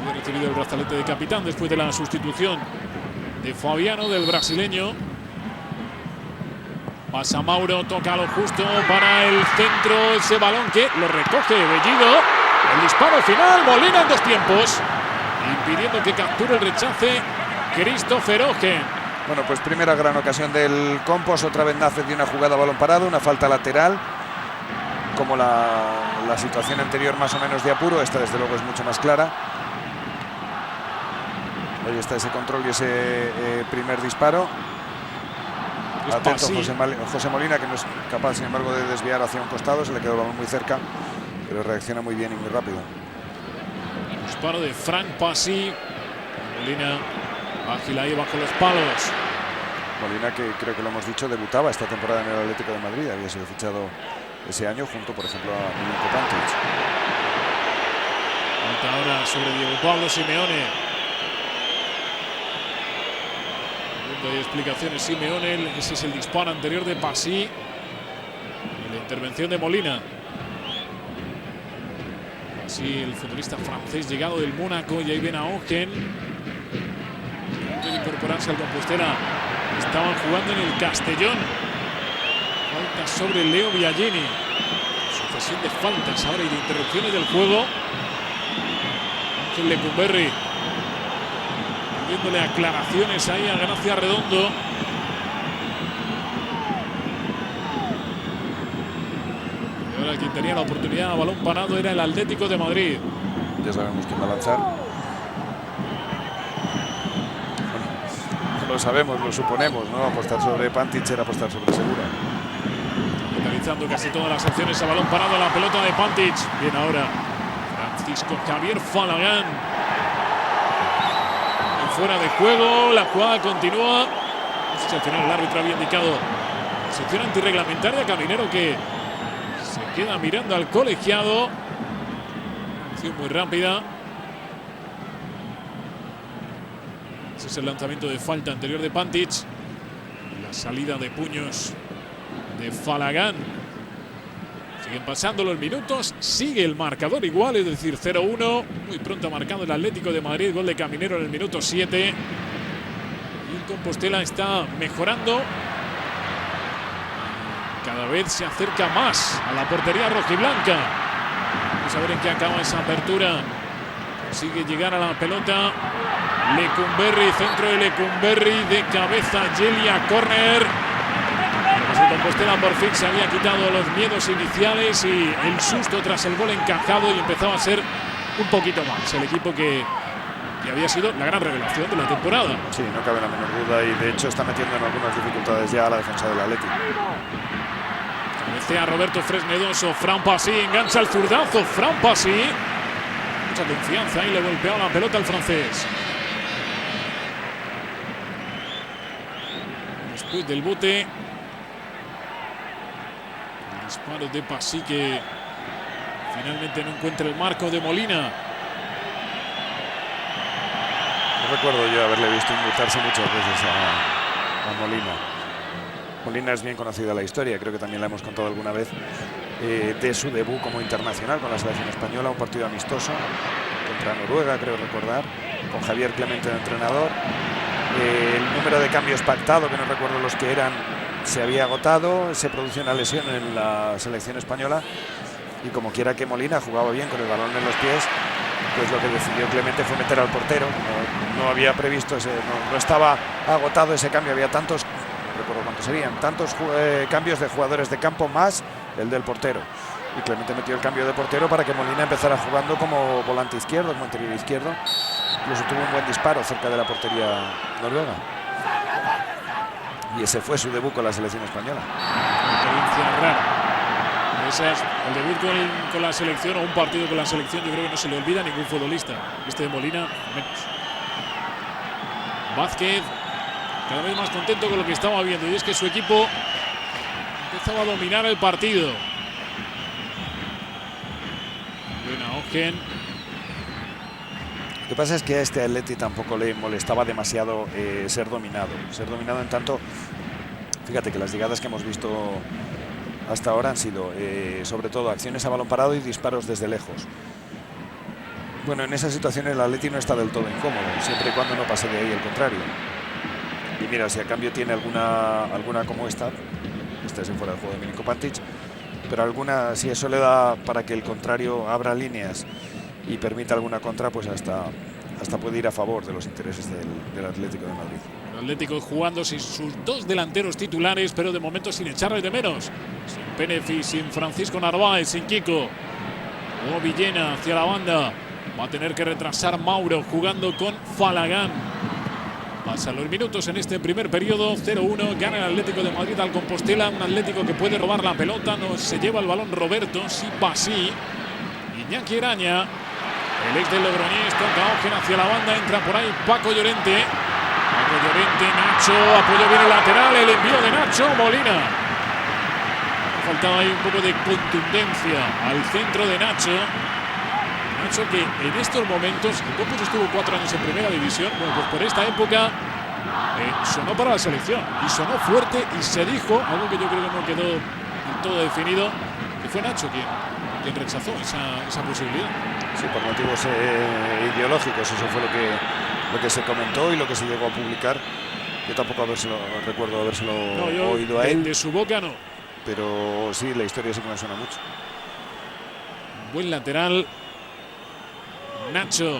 ha recibido el brazalete de capitán después de la sustitución de Fabiano, del brasileño. Pasa Mauro, toca lo justo para el centro, ese balón que lo recoge Bellido. El disparo final, Molina en dos tiempos, impidiendo que capture el rechace Christopher Ogen. Bueno, pues primera gran ocasión del Compos, otra vez nace de una jugada a balón parado, una falta lateral, como la situación anterior más o menos de apuro. Esta desde luego es mucho más clara. Ahí está ese control y ese primer disparo. Atento José Molina, que no es capaz, sin embargo, de desviar hacia un costado. Se le quedó el balón muy cerca, pero reacciona muy bien y muy rápido. El disparo de Frank Pasi. Molina ágil ahí bajo los palos. Molina, que creo que lo hemos dicho, debutaba esta temporada en el Atlético de Madrid. Había sido fichado ese año junto, por ejemplo, a Milinko Pantic. Falta ahora sobre Diego Pablo Simeone. Hay explicaciones Simeone, ese es el disparo anterior de Pasi y la intervención de Molina. Así el futbolista francés llegado del Mónaco, y ahí ven a Ogen antes de incorporarse al Compostela. Estaban jugando en el Castellón. Falta sobre Leo Biagini. Sucesión de faltas ahora y de interrupciones del juego. Ángel Lecumberri dándole aclaraciones ahí a Gracia Redondo. Y ahora quien tenía la oportunidad a balón parado era el Atlético de Madrid. Ya sabemos quién va a lanzar. Bueno, lo sabemos, lo suponemos, ¿no? Apostar sobre Pantic era apostar sobre Segura. Realizando casi todas las acciones a balón parado, la pelota de Pantic. Bien ahora Francisco Javier Falagán. Fuera de juego, la jugada continúa. No sé si al final el árbitro había indicado sección antirreglamentaria. Caminero, que se queda mirando al colegiado. Acción muy rápida. Ese es el lanzamiento de falta anterior de Pantic. La salida de puños de Falagán. Siguen pasando los minutos, sigue el marcador igual, es decir, 0-1. Muy pronto ha marcado el Atlético de Madrid, gol de Caminero en el minuto 7. Y el Compostela está mejorando. Cada vez se acerca más a la portería rojiblanca. Vamos a ver en qué acaba esa apertura. Consigue llegar a la pelota Lecumberri, centro de Lecumberri, de cabeza Yelia, córner. El Compostela por fin se había quitado los miedos iniciales y el susto tras el gol encajado y empezaba a ser un poquito más el equipo que había sido la gran revelación de la temporada. Sí, no cabe la menor duda y de hecho está metiendo en algunas dificultades ya a la defensa del Atlético. Cabecea Roberto Fresnedoso, Fran Passy engancha el zurdazo, Fran Passy. Mucha confianza y le golpeaba la pelota al francés. Después del bote. Disparo de Passy que finalmente no encuentra el marco de Molina. No recuerdo yo haberle visto imbutarse muchas veces a Molina. Molina es bien conocida en la historia, creo que también la hemos contado alguna vez, de su debut como internacional con la selección española, un partido amistoso contra Noruega, creo recordar, con Javier Clemente de entrenador. El número de cambios pactado, que no recuerdo los que eran, se había agotado, se produjo una lesión en la selección española y como quiera que Molina jugaba bien con el balón en los pies, pues lo que decidió Clemente fue meter al portero. No había previsto, no estaba agotado ese cambio, había tantos, no recuerdo cuántos serían, tantos cambios de jugadores de campo más el del portero. Y Clemente metió el cambio de portero para que Molina empezara jugando como volante izquierdo, como interior izquierdo. Incluso tuvo un buen disparo cerca de la portería noruega. Y ese fue su debut con la selección española. Experiencia rara. El debut con la selección o un partido con la selección, yo creo que no se le olvida a ningún futbolista. Este de Molina, menos. Vázquez, cada vez más contento con lo que estaba viendo. Y es que su equipo empezaba a dominar el partido. Buena Ogen. Lo que pasa es que a este Atleti tampoco le molestaba demasiado ser dominado. Ser dominado en tanto, fíjate que las llegadas que hemos visto hasta ahora han sido sobre todo acciones a balón parado y disparos desde lejos. Bueno, en esa situación el Atleti no está del todo incómodo, siempre y cuando no pase de ahí el contrario. Y mira, si a cambio tiene alguna como esta es en fuera del juego de Milinko Pantic, pero alguna, si eso le da para que el contrario abra líneas y permita alguna contra, pues hasta puede ir a favor de los intereses del Atlético de Madrid. El Atlético jugando sin sus dos delanteros titulares, pero de momento sin echarles de menos. Sin Penefi, sin Francisco Narváez, sin Kiko. O Villena hacia la banda. Va a tener que retrasar Mauro jugando con Falagán. Pasan los minutos en este primer periodo. 0-1. Gana el Atlético de Madrid al Compostela. Un Atlético que puede robar la pelota. No se lleva el balón Roberto. Sí, Passy. Iñaki Eraña. El ex del Logroñés toca Ogen hacia la banda. Entra por ahí Paco Llorente. Paco Llorente, Nacho. Apoyo bien el lateral. El envío de Nacho. Molina. Faltaba ahí un poco de contundencia al centro de Nacho. Nacho que en estos momentos, el Copus estuvo 4 años en primera división. Bueno, pues por esta época sonó para la selección. Y sonó fuerte y se dijo, algo que yo creo que no quedó del todo definido, que fue Nacho quien rechazó esa posibilidad. Sí, por motivos ideológicos, eso fue lo que se comentó y lo que se llegó a publicar. Yo tampoco recuerdo habérselo oído a él. De su boca no. Pero sí, la historia sí que me suena mucho. Buen lateral. Nacho.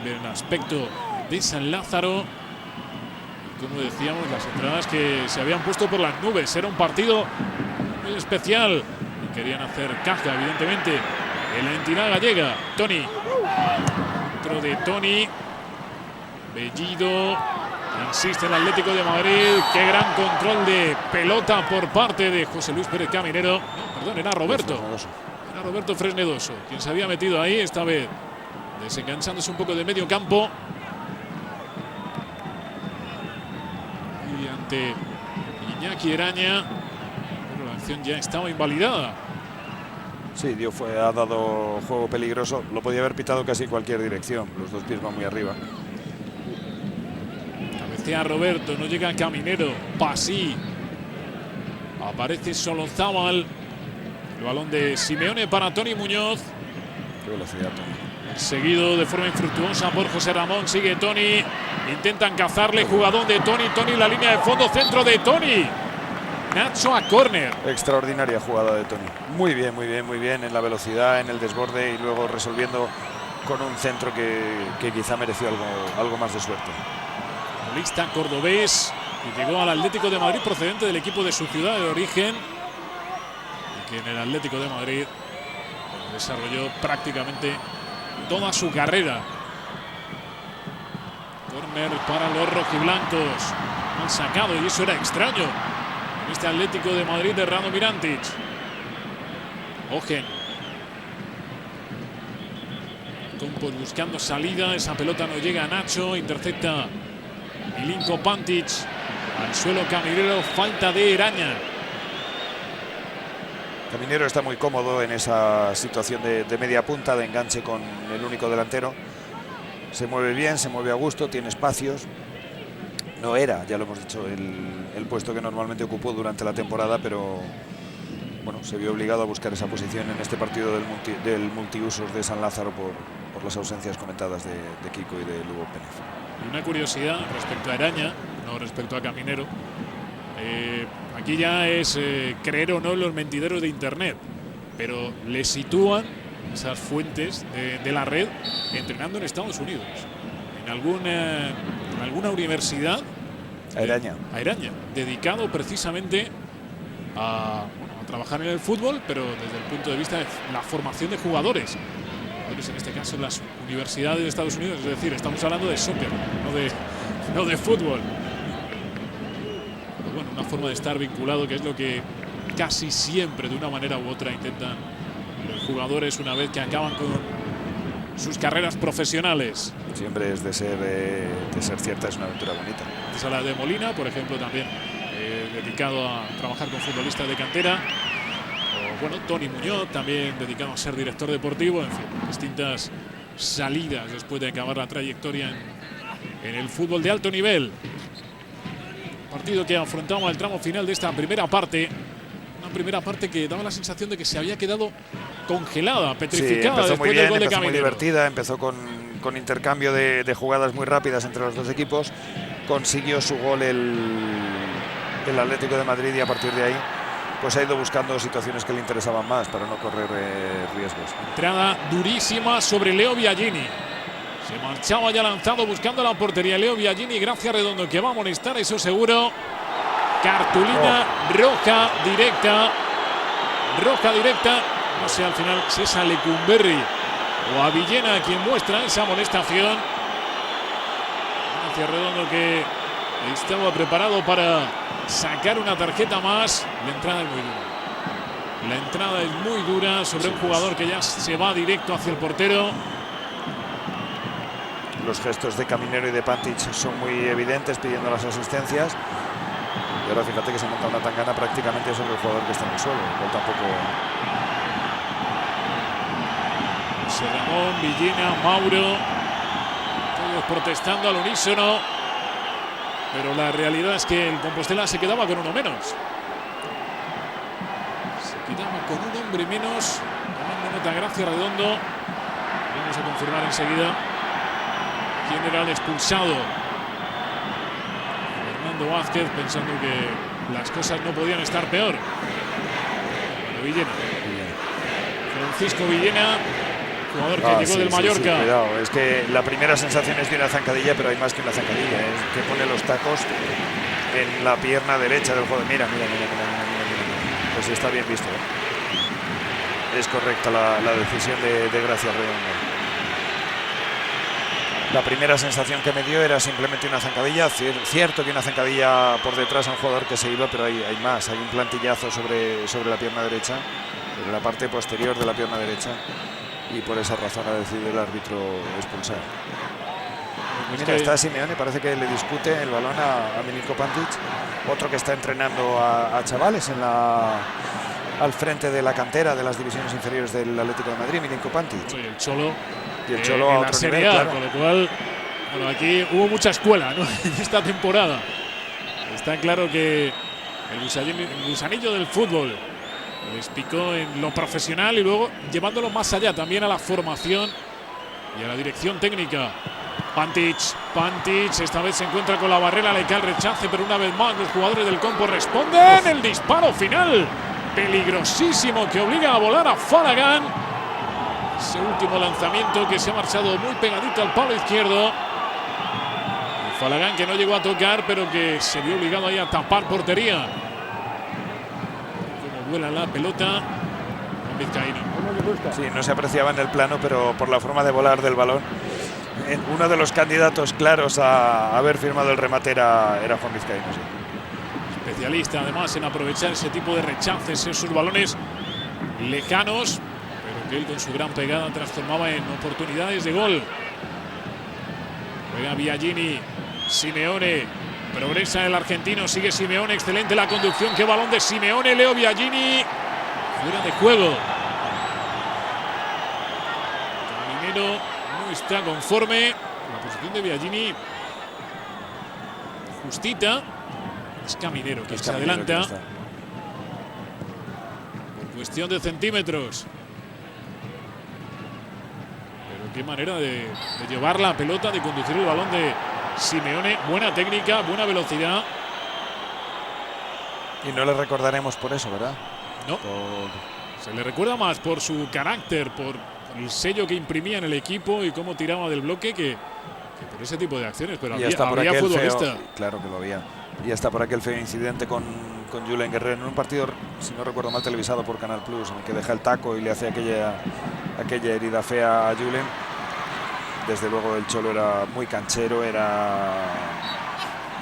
En el aspecto de San Lázaro. Y como decíamos, las entradas que se habían puesto por las nubes. Era un partido muy especial. Querían hacer caja, evidentemente, en la entidad gallega. Toni. Dentro de Toni. Bellido. Insiste el Atlético de Madrid. Qué gran control de pelota por parte de José Luis Pérez Caminero. No, perdón, era Roberto. Era Roberto Fresnedoso, quien se había metido ahí esta vez. Desenganchándose un poco de medio campo. Y ante Iñaki Eraña. sanción ya estaba invalidada. Sí, ha dado juego peligroso. Lo podía haber pitado casi en cualquier dirección. Los dos pies van muy arriba. Cabecea Roberto, no llega Caminero. Pasí. Aparece Solozábal. El balón de Simeone para Toni Muñoz. Qué velocidad, Toni. Seguido de forma infructuosa por José Ramón. Sigue Toni. Intentan cazarle. Jugadón de Toni. Toni la línea de fondo. Centro de Toni. Nacho a córner. Extraordinaria jugada de Toni. Muy bien, muy bien, muy bien en la velocidad, en el desborde y luego resolviendo con un centro que quizá mereció algo más de suerte. Futbolista cordobés que llegó al Atlético de Madrid procedente del equipo de su ciudad de origen y que en el Atlético de Madrid desarrolló prácticamente toda su carrera. Córner para los rojiblancos. Han sacado y eso era extraño en este Atlético de Madrid de Rado Mirantic. Ojen. Campos buscando salida. Esa pelota no llega a Nacho. Intercepta Milinko Pantic. Al suelo Caminero. Falta de Eraña. Caminero está muy cómodo en esa situación de media punta, de enganche con el único delantero. Se mueve bien, se mueve a gusto, tiene espacios. No era, ya lo hemos dicho, el puesto que normalmente ocupó durante la temporada, pero bueno, se vio obligado a buscar esa posición en este partido del multiusos de San Lázaro por las ausencias comentadas de Kiko y de Lugo Pérez. Y una curiosidad respecto a Eraña, no respecto a Caminero. Aquí ya es creer o no en los mentideros de internet, pero le sitúan esas fuentes de la red entrenando en Estados Unidos, en alguna universidad. A Eraña. Dedicado precisamente a trabajar en el fútbol, pero desde el punto de vista de la formación de jugadores. En este caso en las universidades de Estados Unidos, es decir, estamos hablando de soccer, no de fútbol. Pero bueno, una forma de estar vinculado, que es lo que casi siempre, de una manera u otra, intentan los jugadores una vez que acaban con sus carreras profesionales. Siempre es de ser cierta, es una aventura bonita. Antes a la de Molina, por ejemplo, también dedicado a trabajar con futbolistas de cantera. O bueno, Toni Muñoz, también dedicado a ser director deportivo. En fin, distintas salidas después de acabar la trayectoria en el fútbol de alto nivel. Partido que afrontamos el tramo final de esta primera parte. Una primera parte que daba la sensación de que se había quedado congelada, petrificada. Sí, después del gol de empezó muy Caminero. divertida, empezó con intercambio de jugadas muy rápidas entre los dos equipos. Consiguió su gol el Atlético de Madrid y a partir de ahí pues ha ido buscando situaciones que le interesaban más para no correr riesgos. Entrada durísima sobre Leo Biagini. Se marchaba ya lanzado buscando la portería Leo Biagini. Gracias Redondo, que va a amonestar, eso seguro. Cartulina roja directa. Roja directa. No sé al final si es a Lecumberri o a Villena quien muestra esa amonestación. Gracias Redondo, que estaba preparado para sacar una tarjeta más. La entrada es muy dura. La entrada es muy dura sobre un jugador que ya se va directo hacia el portero. Los gestos de Caminero y de Pantic son muy evidentes pidiendo las asistencias. Y ahora fíjate que se monta una tangana prácticamente sobre el jugador que está en el suelo. Pero tampoco. José Ramón, Villena, Mauro, todos protestando al unísono. Pero la realidad es que el Compostela se quedaba con uno menos. Se quedaba con un hombre menos. Tomando nota, gracias Redondo. Vamos a confirmar enseguida quién era el expulsado. Fernando Vázquez, pensando que las cosas no podían estar peor. Bueno, Villena. Francisco Villena, jugador que llegó del Mallorca. Sí, cuidado, es que la primera sensación es de una zancadilla, pero hay más que una zancadilla. Es que pone los tacos en la pierna derecha del jugador. Mira. Pues sí, está bien visto. Es correcta la decisión de Gracia Redondo. La primera sensación que me dio era simplemente una zancadilla. Cierto que una zancadilla por detrás a un jugador que se iba, pero hay más. Hay un plantillazo sobre la pierna derecha, sobre la parte posterior de la pierna derecha. Y por esa razón ha decidido el árbitro expulsar. Mira, está Simeone, parece que le discute el balón a Milinko Pantic, otro que está entrenando a chavales al frente de la cantera de las divisiones inferiores del Atlético de Madrid, Milinko Pantic. Y el Cholo, a en la Serie A, claro. Con lo cual, bueno, aquí hubo mucha escuela, ¿no? En esta temporada. Está claro que el gusanillo del fútbol les picó en lo profesional y luego llevándolo más allá también a la formación y a la dirección técnica. Pantic, esta vez se encuentra con la barrera, le cae el rechace, pero una vez más los jugadores del campo responden. El disparo final, peligrosísimo, que obliga a volar a Flanagan. Ese último lanzamiento que se ha marchado muy pegadito al palo izquierdo. Flanagan que no llegó a tocar, pero que se vio obligado ahí a tapar portería. Como vuela la pelota, vizcaíno. Sí, no se apreciaba en el plano, pero por la forma de volar del balón, uno de los candidatos claros a haber firmado el remate era Juan Vizcaíno. Sí. Especialista además en aprovechar ese tipo de rechaces en sus balones lejanos, pero que él con su gran pegada transformaba en oportunidades de gol. Juega Biagini, Simeone, progresa el argentino, sigue Simeone, excelente la conducción, qué balón de Simeone, Leo Biagini, fuera de juego. Caminero no está conforme, la posición de Biagini justita, es Caminero que se adelanta por cuestión de centímetros. Pero qué manera de llevar la pelota, de conducir el balón de Simeone, buena técnica, buena velocidad. Y no le recordaremos por eso, ¿verdad? No, se le recuerda más por su carácter, por el sello que imprimía en el equipo y cómo tiraba del bloque que por ese tipo de acciones, pero había futbolista. Claro que lo había. Y hasta por aquel feo incidente con Julen Guerrero en un partido, si no recuerdo mal, televisado por Canal Plus, en el que deja el taco y le hace aquella herida fea a Julen. Desde luego el Cholo era muy canchero,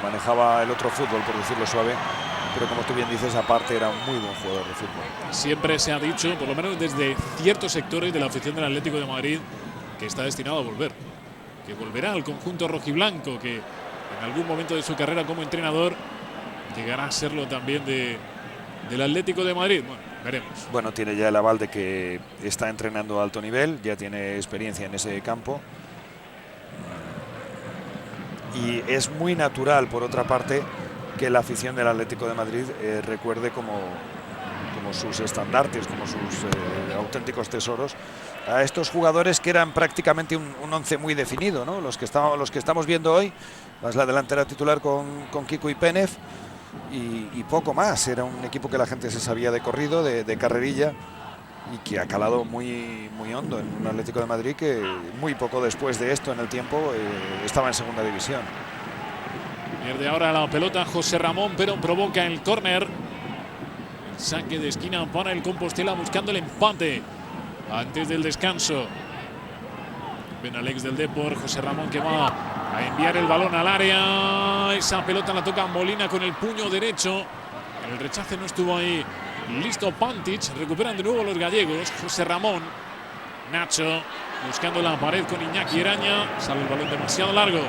manejaba el otro fútbol, por decirlo suave, pero como tú bien dices, aparte era un muy buen jugador de fútbol. Siempre se ha dicho, por lo menos desde ciertos sectores de la afición del Atlético de Madrid, que está destinado a volver, que volverá al conjunto rojiblanco, que en algún momento de su carrera como entrenador llegará a serlo también del Atlético de Madrid. Bueno, veremos. Bueno, tiene ya el aval de que está entrenando a alto nivel, ya tiene experiencia en ese campo. Y es muy natural, por otra parte, que la afición del Atlético de Madrid recuerde como sus estandartes, como sus auténticos tesoros, a estos jugadores que eran prácticamente un once muy definido, ¿no? Los que estamos viendo hoy, más la delantera titular con Kiko y Penev y poco más. Era un equipo que la gente se sabía de corrido, de carrerilla, y que ha calado muy, muy hondo en un Atlético de Madrid que muy poco después de esto en el tiempo estaba en segunda división. Pierde ahora la pelota José Ramón, pero provoca el córner. Saque de esquina para el Compostela buscando el empate antes del descanso. Ven Alex del Depor, José Ramón que va a enviar el balón al área. Esa pelota la toca Molina con el puño derecho. En el rechace no estuvo ahí listo Pantic. Recuperan de nuevo los gallegos. José Ramón, Nacho buscando la pared con Iñaki Eraña. Sale el balón demasiado largo.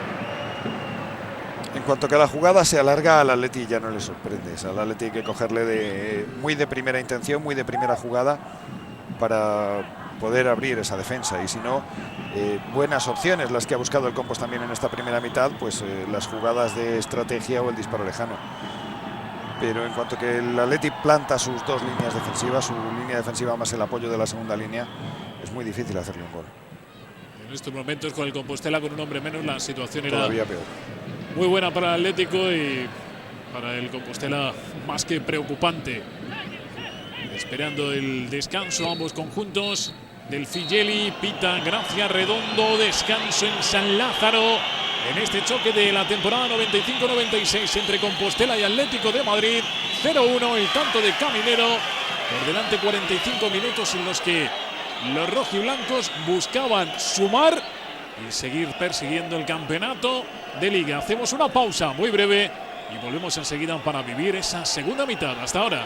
En cuanto que la jugada se alarga, al Atleti ya no le sorprende. Al Atleti hay que cogerle muy de primera intención, muy de primera jugada para poder abrir esa defensa. Y si no, buenas opciones las que ha buscado el Compos también en esta primera mitad, pues las jugadas de estrategia o el disparo lejano. Pero en cuanto que el Atleti planta sus dos líneas defensivas, su línea defensiva más el apoyo de la segunda línea, es muy difícil hacerle un gol. En estos momentos con el Compostela con un hombre menos la situación era todavía peor. Muy buena para el Atlético y para el Compostela más que preocupante. Esperando el descanso ambos conjuntos. Del Figeli, pita Gracia Redondo, descanso en San Lázaro en este choque de la temporada 95-96 entre Compostela y Atlético de Madrid. 0-1 el tanto de Caminero. Por delante 45 minutos en los que los rojiblancos buscaban sumar y seguir persiguiendo el campeonato de Liga. Hacemos una pausa muy breve y volvemos enseguida para vivir esa segunda mitad. Hasta ahora.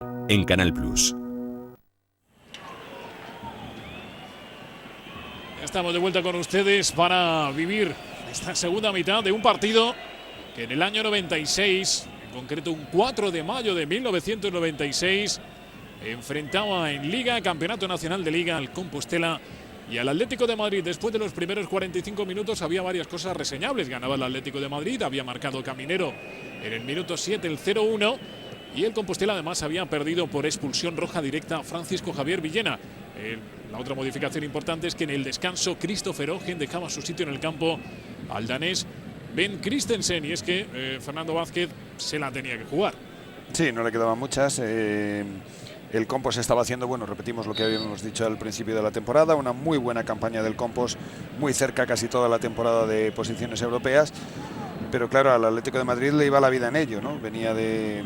en Canal Plus. Estamos de vuelta con ustedes para vivir esta segunda mitad de un partido que en el año 96, en concreto un 4 de mayo de 1996, enfrentaba en Liga, Campeonato Nacional de Liga, al Compostela y al Atlético de Madrid. Después de los primeros 45 minutos había varias cosas reseñables. Ganaba el Atlético de Madrid, había marcado Caminero en el minuto 7 el 0-1 y el Compostela además había perdido por expulsión roja directa a Francisco Javier Villena. La otra modificación importante es que en el descanso Christopher Ogen dejaba su sitio en el campo al danés Ben Christensen, y es que Fernando Vázquez se la tenía que jugar. Sí, no le quedaban muchas. El Compos estaba haciendo, bueno, repetimos lo que habíamos dicho al principio de la temporada, una muy buena campaña del Compos, muy cerca casi toda la temporada de posiciones europeas, pero claro, al Atlético de Madrid le iba la vida en ello, ¿no? Venía de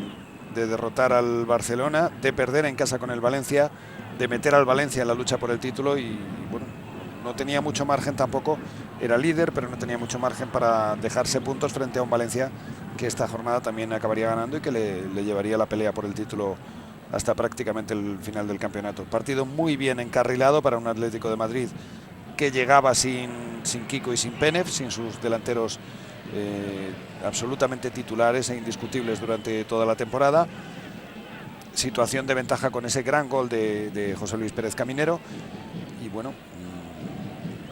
derrotar al Barcelona, de perder en casa con el Valencia, de meter al Valencia en la lucha por el título y, bueno, no tenía mucho margen tampoco, era líder, pero no tenía mucho margen para dejarse puntos frente a un Valencia que esta jornada también acabaría ganando y que le llevaría la pelea por el título hasta prácticamente el final del campeonato. Partido muy bien encarrilado para un Atlético de Madrid que llegaba sin Kiko y sin Penev, sin sus delanteros absolutamente titulares e indiscutibles durante toda la temporada. Situación de ventaja con ese gran gol de José Luis Pérez Caminero y bueno,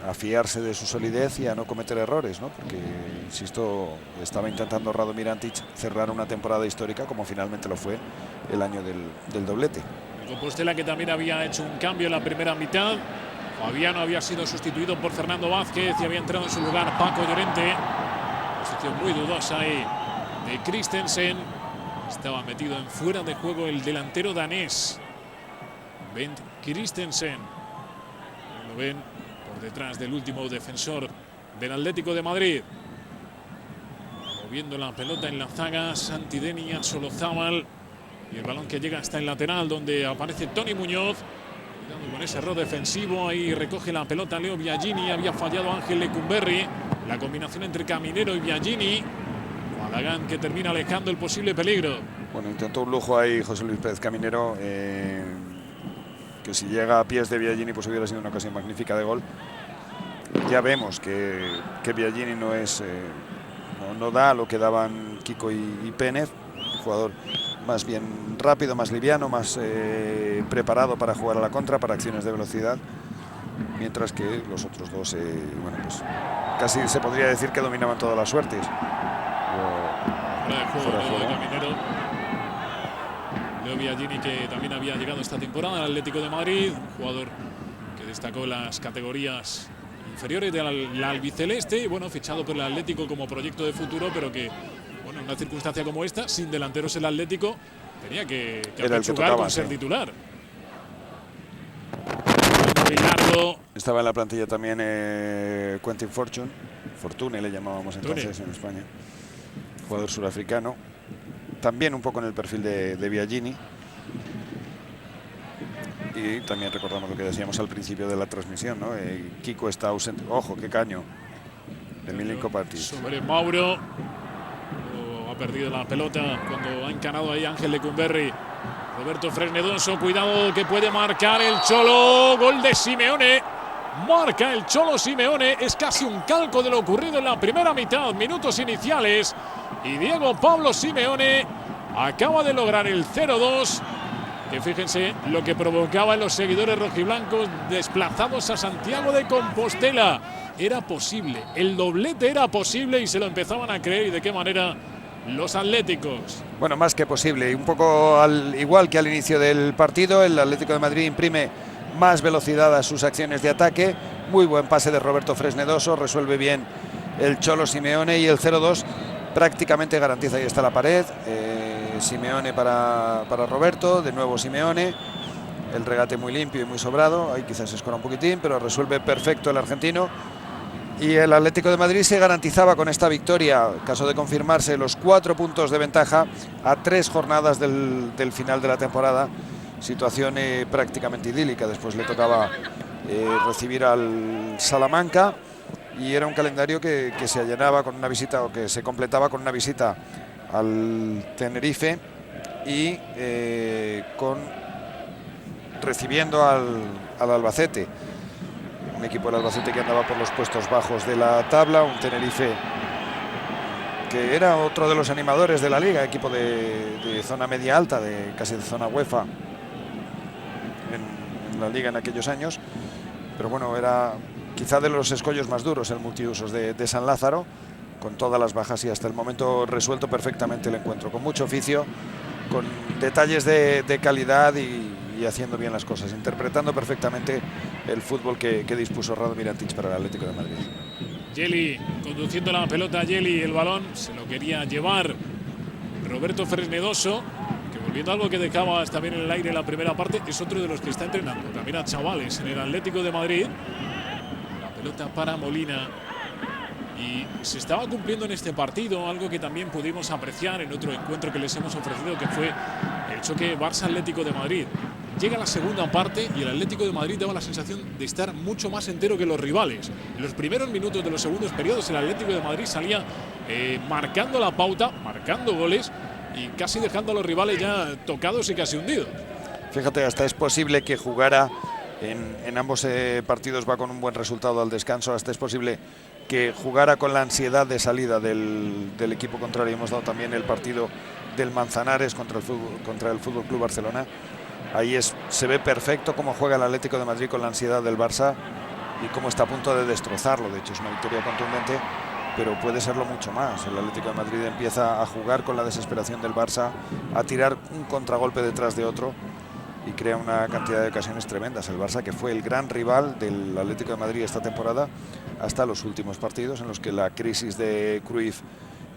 a fiarse de su solidez y a no cometer errores, ¿no? Porque, insisto, estaba intentando Radomir Antic cerrar una temporada histórica como finalmente lo fue el año del doblete. El Compostela, que también había hecho un cambio en la primera mitad. Fabiano había sido sustituido por Fernando Vázquez y había entrado en su lugar Paco Llorente. Posición muy dudosa ahí de Christensen. Estaba metido en fuera de juego el delantero danés Bent Christensen. Lo ven por detrás del último defensor del Atlético de Madrid. Moviendo la pelota en la zaga, Santidenia Solozábal. Y el balón que llega hasta el lateral, donde aparece Tony Muñoz. Cuidado con ese error defensivo. Ahí recoge la pelota Leo Biagini. Había fallado Ángel Lecumberri. La combinación entre Caminero y Biagini. Malagán, que termina alejando el posible peligro. Bueno, intentó un lujo ahí José Luis Pérez Caminero, que si llega a pies de Biagini pues hubiera sido una ocasión magnífica de gol. Ya vemos que Biagini no es no da lo que daban Kiko y Penev, un jugador más bien rápido, más liviano, más preparado para jugar a la contra, para acciones de velocidad, mientras que los otros dos, bueno, pues casi se podría decir que dominaban todas las suertes. Fuera de juego de Caminero. Leo Biagini, que también había llegado esta temporada al Atlético de Madrid, un jugador que destacó en las categorías inferiores del albiceleste y bueno, fichado por el Atlético como proyecto de futuro, pero que, bueno, en una circunstancia como esta, sin delanteros el Atlético, tenía que jugar con ser titular. Estaba en la plantilla también Quentin Fortune le llamábamos entonces en España, jugador surafricano, también un poco en el perfil de Biagini. Y también recordamos lo que decíamos al principio de la transmisión, ¿no? Kiko está ausente. Ojo, qué caño de Milinko Partic. Sobre Mauro. Ha perdido la pelota cuando ha encarado ahí Ángel Lecumberri. Roberto Fresnedoso, cuidado que puede marcar el Cholo. Gol de Simeone. Marca el Cholo Simeone. Es casi un calco de lo ocurrido en la primera mitad, minutos iniciales. Y Diego Pablo Simeone acaba de lograr el 0-2. Que fíjense lo que provocaba en los seguidores rojiblancos desplazados a Santiago de Compostela. Era posible, el doblete era posible y se lo empezaban a creer. ¿Y de qué manera los atléticos? Bueno, más que posible. Y un poco igual que al inicio del partido, el Atlético de Madrid imprime más velocidad a sus acciones de ataque. Muy buen pase de Roberto Fresnedoso, resuelve bien el Cholo Simeone y el 0-2 prácticamente garantiza. Ahí está la pared. Simeone para Roberto, de nuevo Simeone, el regate muy limpio y muy sobrado, ahí quizás se escora un poquitín, pero resuelve perfecto el argentino. Y el Atlético de Madrid se garantizaba con esta victoria, caso de confirmarse, los 4 puntos de ventaja a 3 jornadas del final de la temporada. Situación prácticamente idílica. Después le tocaba recibir al Salamanca y era un calendario que se allanaba con una visita, o que se completaba con una visita al Tenerife y recibiendo al Albacete, un equipo del Albacete que andaba por los puestos bajos de la tabla, un Tenerife que era otro de los animadores de la liga, equipo de zona media alta, casi de zona UEFA en la liga en aquellos años, pero bueno, era quizá de los escollos más duros el multiusos de San Lázaro, con todas las bajas, y hasta el momento resuelto perfectamente el encuentro, con mucho oficio, con detalles de calidad y haciendo bien las cosas, interpretando perfectamente el fútbol que dispuso Radomir Antić para el Atlético de Madrid. Yeli conduciendo la pelota, Yeli, el balón se lo quería llevar Roberto Fresnedoso, que volviendo a algo que dejaba también en el aire en la primera parte, es otro de los que está entrenando también a chavales en el Atlético de Madrid. La pelota para Molina. Y se estaba cumpliendo en este partido algo que también pudimos apreciar en otro encuentro que les hemos ofrecido, que fue el choque Barça-Atlético de Madrid. Llega la segunda parte y el Atlético de Madrid daba la sensación de estar mucho más entero que los rivales. En los primeros minutos de los segundos periodos el Atlético de Madrid salía marcando la pauta, marcando goles y casi dejando a los rivales ya tocados y casi hundidos. Fíjate, hasta es posible que jugara en ambos partidos, va con un buen resultado al descanso, hasta es posible que jugara con la ansiedad de salida del equipo contrario. Hemos dado también el partido del Manzanares contra el Fútbol Club Barcelona. Ahí se ve perfecto cómo juega el Atlético de Madrid con la ansiedad del Barça y cómo está a punto de destrozarlo. De hecho, es una victoria contundente, pero puede serlo mucho más. El Atlético de Madrid empieza a jugar con la desesperación del Barça, a tirar un contragolpe detrás de otro y crea una cantidad de ocasiones tremendas. El Barça, que fue el gran rival del Atlético de Madrid esta temporada, hasta los últimos partidos en los que la crisis de Cruyff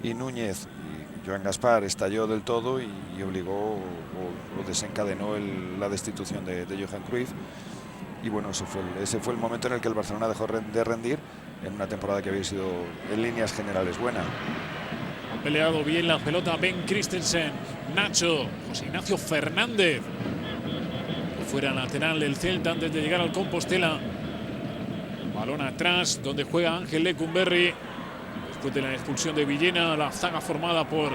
y Núñez y Joan Gaspar estalló del todo y obligó o desencadenó la destitución de Johan Cruyff. Y bueno, ese fue el momento en el que el Barcelona dejó de rendir en una temporada que había sido en líneas generales buena. Han peleado bien la pelota Ben Christensen, Nacho, José Ignacio Fernández. Fuera lateral del Celta antes de llegar al Compostela. Balón atrás donde juega Ángel Lecumberri. Después de la expulsión de Villena, la zaga formada por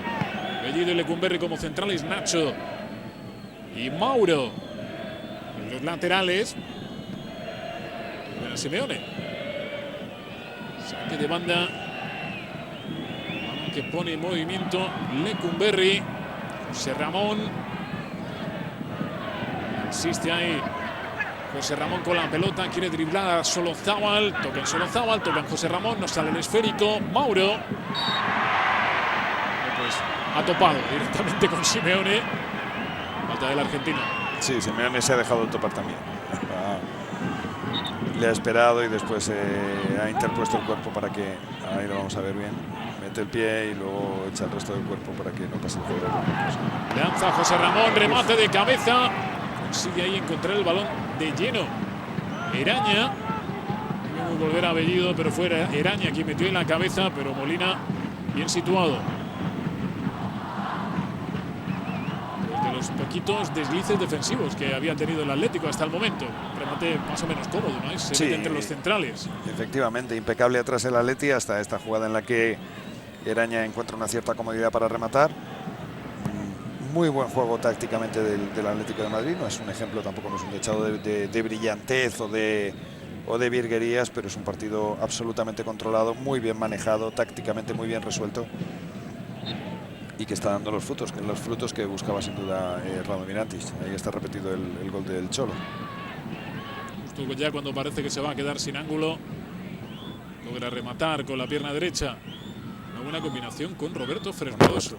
Bellido y Lecumberri como centrales, Nacho y Mauro en los laterales. Buena Simeone. Saque de banda. Balón que pone en movimiento Lecumberri. José Ramón. Insiste ahí José Ramón con la pelota, quiere driblar a Solozábal, toca en Solozábal, toca en José Ramón, no sale el esférico, Mauro. Pues ha topado directamente con Simeone, falta del argentino. Sí, Simeone se ha dejado topar también. Le ha esperado y después ha interpuesto el cuerpo para que, ahí lo vamos a ver bien, mete el pie y luego echa el resto del cuerpo para que no pase el juego. Lanza José Ramón, remate de cabeza. Consigue ahí encontrar el balón de lleno Eraña. Debemos volver a Bellido, pero fue Eraña quien metió en la cabeza, pero Molina bien situado. De los poquitos deslices defensivos que había tenido el Atlético hasta el momento. Remate más o menos cómodo, ¿no? Se mete entre los centrales. Efectivamente, impecable atrás el Atleti hasta esta jugada en la que Eraña encuentra una cierta comodidad para rematar. Muy buen juego tácticamente del Atlético de Madrid. No es un ejemplo, tampoco no es un dechado de brillantez o de virguerías, pero es un partido absolutamente controlado, muy bien manejado, tácticamente muy bien resuelto y que está dando los frutos que buscaba sin duda Radomir Antić. Ahí está repetido el gol del Cholo. Justo ya cuando parece que se va a quedar sin ángulo, logra rematar con la pierna derecha. Una buena combinación con Roberto Fresnedoso.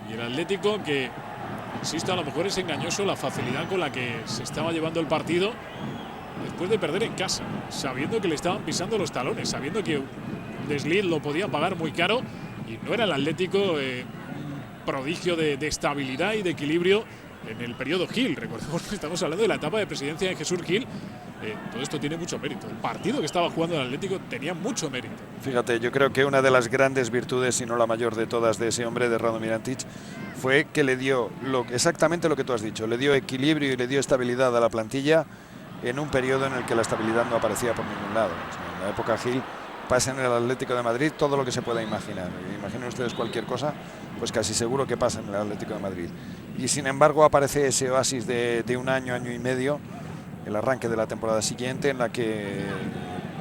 Y el Atlético, que insisto, a lo mejor es engañoso la facilidad con la que se estaba llevando el partido después de perder en casa, sabiendo que le estaban pisando los talones, sabiendo que un desliz lo podía pagar muy caro, y no era el Atlético un prodigio de estabilidad y de equilibrio en el periodo Gil. Recordemos que estamos hablando de la etapa de presidencia de Jesús Gil. Todo esto tiene mucho mérito. El partido que estaba jugando el Atlético tenía mucho mérito. Fíjate, yo creo que una de las grandes virtudes, si no la mayor de todas, de ese hombre, de Radomir Antić, fue que le dio exactamente lo que tú has dicho. Le dio equilibrio y le dio estabilidad a la plantilla en un periodo en el que la estabilidad no aparecía por ningún lado. O sea, en la época Gil pase en el Atlético de Madrid todo lo que se pueda imaginar. Imaginen ustedes cualquier cosa, pues casi seguro que pasa en el Atlético de Madrid. Y sin embargo aparece ese oasis de un año, año y medio, el arranque de la temporada siguiente, en la que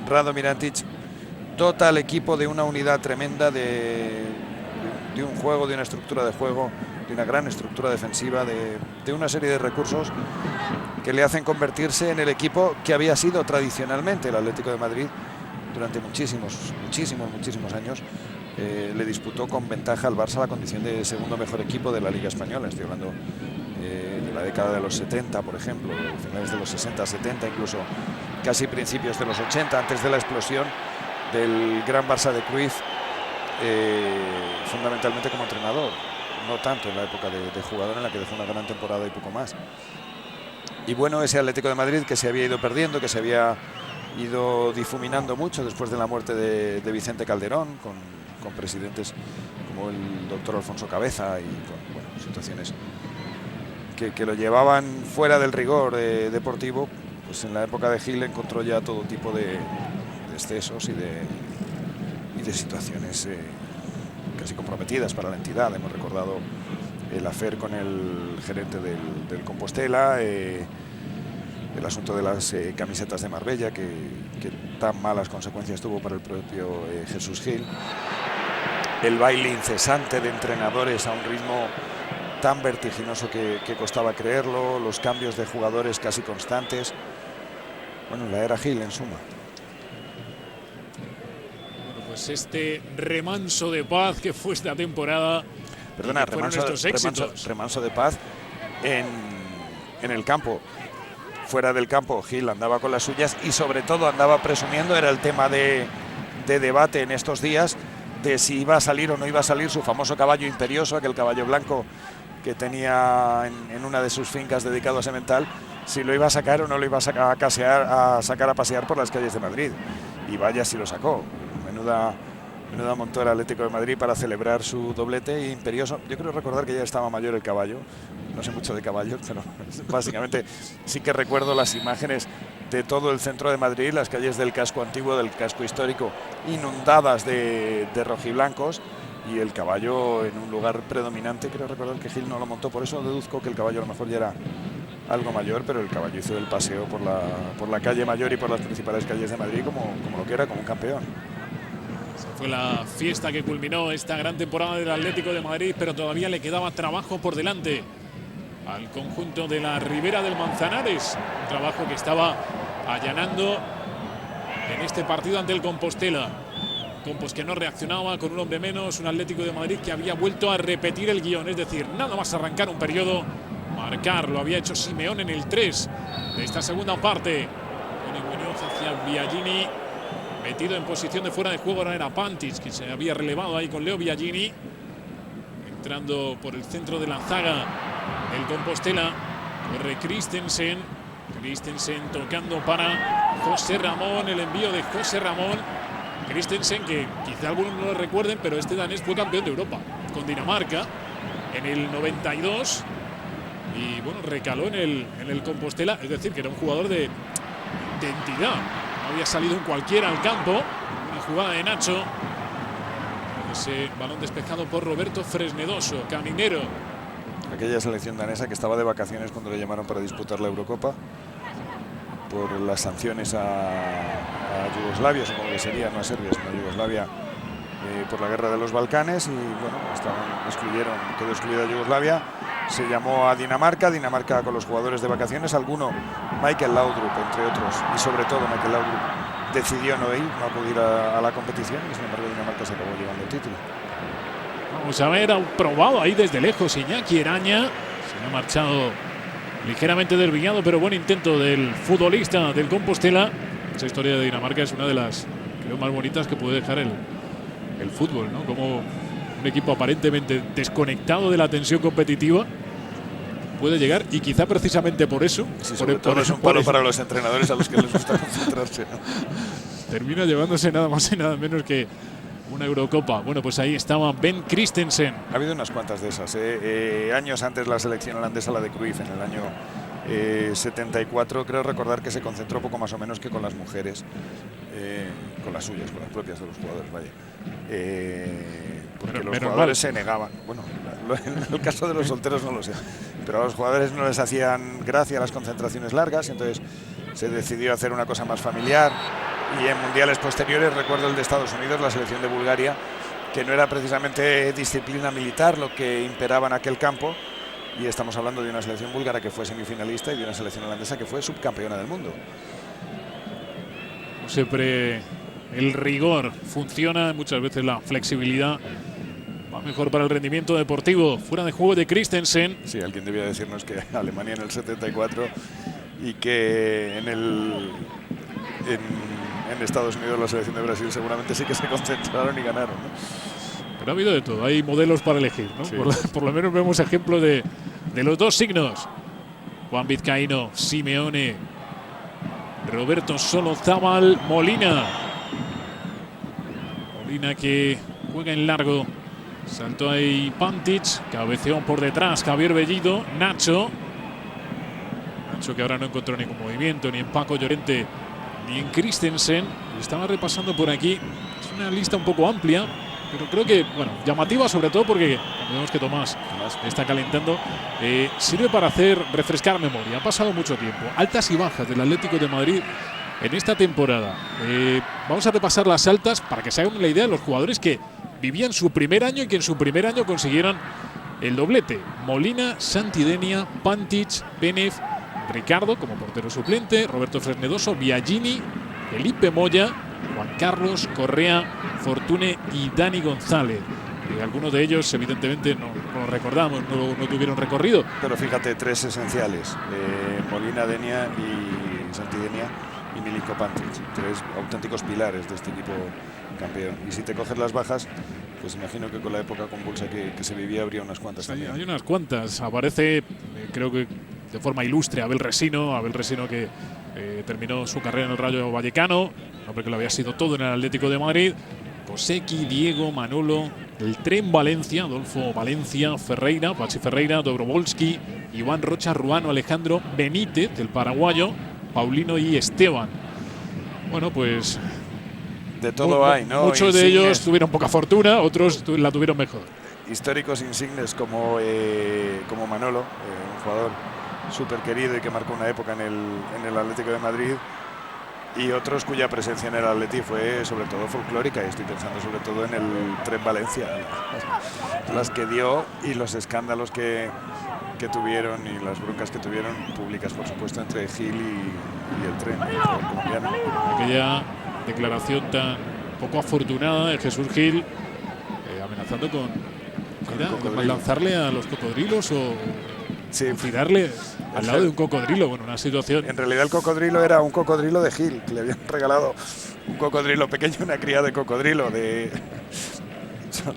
Radomir Antić dota al equipo de una unidad tremenda, de un juego, de una estructura de juego, de una gran estructura defensiva, de una serie de recursos que le hacen convertirse en el equipo que había sido tradicionalmente el Atlético de Madrid durante muchísimos años. Le disputó con ventaja al Barça la condición de segundo mejor equipo de la Liga Española. Estoy hablando de la década de los 70, por ejemplo, finales de los 60, 70, incluso casi principios de los 80, antes de la explosión del gran Barça de Cruyff, fundamentalmente como entrenador, no tanto en la época de jugador, en la que dejó una gran temporada y poco más. Y bueno, ese Atlético de Madrid que se había ido perdiendo, que se había ido difuminando mucho después de la muerte de Vicente Calderón, con presidentes como el doctor Alfonso Cabeza y con situaciones que lo llevaban fuera del rigor deportivo, pues en la época de Gil encontró ya todo tipo de excesos y de situaciones casi comprometidas para la entidad. Hemos recordado el afer con el gerente del Compostela, el asunto de las camisetas de Marbella, que tan malas consecuencias tuvo para el propio Jesús Gil, el baile incesante de entrenadores a un ritmo tan vertiginoso que costaba creerlo, los cambios de jugadores casi constantes. Bueno, la era Gil en suma. Bueno, pues este remanso de paz que fue esta temporada. Perdona, remanso de paz en el campo. Fuera del campo, Gil andaba con las suyas y sobre todo andaba presumiendo, era el tema de debate en estos días, de si iba a salir o no iba a salir su famoso caballo imperioso, aquel caballo blanco que tenía en una de sus fincas dedicado a semental, si lo iba a sacar o no lo iba a sacar a pasear por las calles de Madrid. Y vaya si lo sacó. Menuda montó el Atlético de Madrid para celebrar su doblete imperioso. Yo creo recordar que ya estaba mayor el caballo. No sé mucho de caballos, pero básicamente sí que recuerdo las imágenes de todo el centro de Madrid, las calles del casco antiguo, del casco histórico, inundadas de rojiblancos, y el caballo en un lugar predominante. Creo recordar que Gil no lo montó, por eso deduzco que el caballo a lo mejor ya era algo mayor, pero el caballo hizo el paseo por la calle Mayor y por las principales calles de Madrid como lo que era, como un campeón. Esa fue la fiesta que culminó esta gran temporada del Atlético de Madrid, pero todavía le quedaba trabajo por delante al conjunto de la Ribera del Manzanares, un trabajo que estaba allanando en este partido ante el Compostela. Compos que no reaccionaba, con un hombre menos, un Atlético de Madrid que había vuelto a repetir el guión, es decir, nada más arrancar un periodo, marcar. Lo había hecho Simeón en el 3 de esta segunda parte. Muñoz hacia Biagini, metido en posición de fuera de juego. Ahora era Pantic, que se había relevado ahí con Leo Biagini, entrando por el centro de la zaga el Compostela. Corre Christensen tocando para José Ramón, el envío de José Ramón. Christensen, que quizá algunos no lo recuerden, pero este danés fue campeón de Europa con Dinamarca en el 92 y bueno, recaló en el Compostela, es decir, que era un jugador de entidad. No había salido en cualquiera al campo. Una jugada de Nacho, ese balón despejado por Roberto Fresnedoso, Caminero. Aquella selección danesa que estaba de vacaciones cuando le llamaron para disputar la Eurocopa por las sanciones a Yugoslavia, supongo que sería, no a Serbia, sino a Yugoslavia, por la guerra de los Balcanes, y bueno, quedó excluida Yugoslavia. Se llamó a Dinamarca con los jugadores de vacaciones, Michael Laudrup, entre otros, y sobre todo Michael Laudrup decidió no acudir a la competición, y sin embargo Dinamarca se acabó llevando el título. Vamos a ver, ha probado ahí desde lejos Iñaki Eraña, se ha marchado ligeramente desviado, pero buen intento del futbolista del Compostela. Esa historia de Dinamarca es una de las, creo, más bonitas que puede dejar el fútbol, ¿no? Como un equipo aparentemente desconectado de la tensión competitiva puede llegar, y quizá precisamente por eso, sí, sobre todo es un palo para los entrenadores a los que les gusta concentrarse, ¿no? Termina llevándose nada más y nada menos que una Eurocopa. Bueno, pues ahí estaba Ben Christensen. Ha habido unas cuantas de esas. Años antes la selección holandesa, la de Cruyff, en el año 74, creo recordar que se concentró poco más o menos que con las mujeres. con las suyas, con las propias de los jugadores, vaya. Porque los menos jugadores mal. se negaban. Bueno, en el caso de los solteros no lo sé, pero a los jugadores no les hacían gracia las concentraciones largas, y entonces se decidió hacer una cosa más familiar. Y en mundiales posteriores, recuerdo el de Estados Unidos, la selección de Bulgaria, que no era precisamente disciplina militar lo que imperaba en aquel campo, y estamos hablando de una selección búlgara que fue semifinalista y de una selección holandesa que fue subcampeona del mundo. Siempre el rigor funciona, muchas veces la flexibilidad va mejor para el rendimiento deportivo. Fuera de juego de Christensen. Sí, alguien debía decirnos que Alemania en el 74 y que en Estados Unidos la selección de Brasil seguramente sí que se concentraron y ganaron, ¿no? Pero ha habido de todo, hay modelos para elegir, ¿no? Sí. Por lo menos vemos ejemplo de los dos signos. Juan Vizcaíno, Simeone, Roberto Solozábal, Molina. Molina que juega en largo. Saltó ahí Pantic, cabeceó por detrás Javier Bellido, Nacho. Nacho que ahora no encontró ningún movimiento, ni en Paco Llorente, ni en Christensen. Estaba repasando por aquí. Es una lista un poco amplia, pero creo que, bueno, llamativa sobre todo porque vemos que Tomás está calentando. Sirve para refrescar memoria. Ha pasado mucho tiempo. Altas y bajas del Atlético de Madrid en esta temporada. Vamos a repasar las altas para que se hagan la idea de los jugadores que vivían su primer año y que en su primer año consiguieran el doblete. Molina, Santidenia, Pantic, Penef, Ricardo como portero suplente, Roberto Fresnedoso, Biagini, Felipe Moya, Juan Carlos, Correa, Fortune y Dani González. Algunos de ellos evidentemente no los recordamos, no tuvieron recorrido. Pero fíjate, tres esenciales: Molina, Denia y Santidenia y Milinko Pantic, tres auténticos pilares de este equipo campeón. Y si te coges las bajas, pues imagino que con la época convulsa que se vivía habría unas cuantas también. Hay unas cuantas. Aparece, creo que de forma ilustre, Abel Resino que terminó su carrera en el Rayo Vallecano, hombre que lo había sido todo en el Atlético de Madrid. Koseki, Diego, Manolo, el Tren Valencia, Adolfo Valencia, Ferreira, Pachi Ferreira, Dobrovolsky, Iván Rocha, Ruano, Alejandro Benítez, el paraguayo, Paulino y Esteban. Bueno, pues de todo hay, ¿no? Muchos de ellos tuvieron poca fortuna, otros la tuvieron mejor. Históricos insignes como Manolo, un jugador súper querido y que marcó una época en el Atlético de Madrid, y otros cuya presencia en el Atleti fue sobre todo folclórica, y estoy pensando sobre todo en el Tren Valencia, las que dio y los escándalos que tuvieron y las broncas que tuvieron públicas, por supuesto, entre Gil y el Tren, el jugador colombiano. Aquella declaración tan poco afortunada de Jesús Gil, amenazando con lanzarle a los cocodrilos o tirarle al lado de un cocodrilo. Bueno, una situación. En realidad el cocodrilo era un cocodrilo de Gil, que le habían regalado un cocodrilo pequeño, una cría de cocodrilo.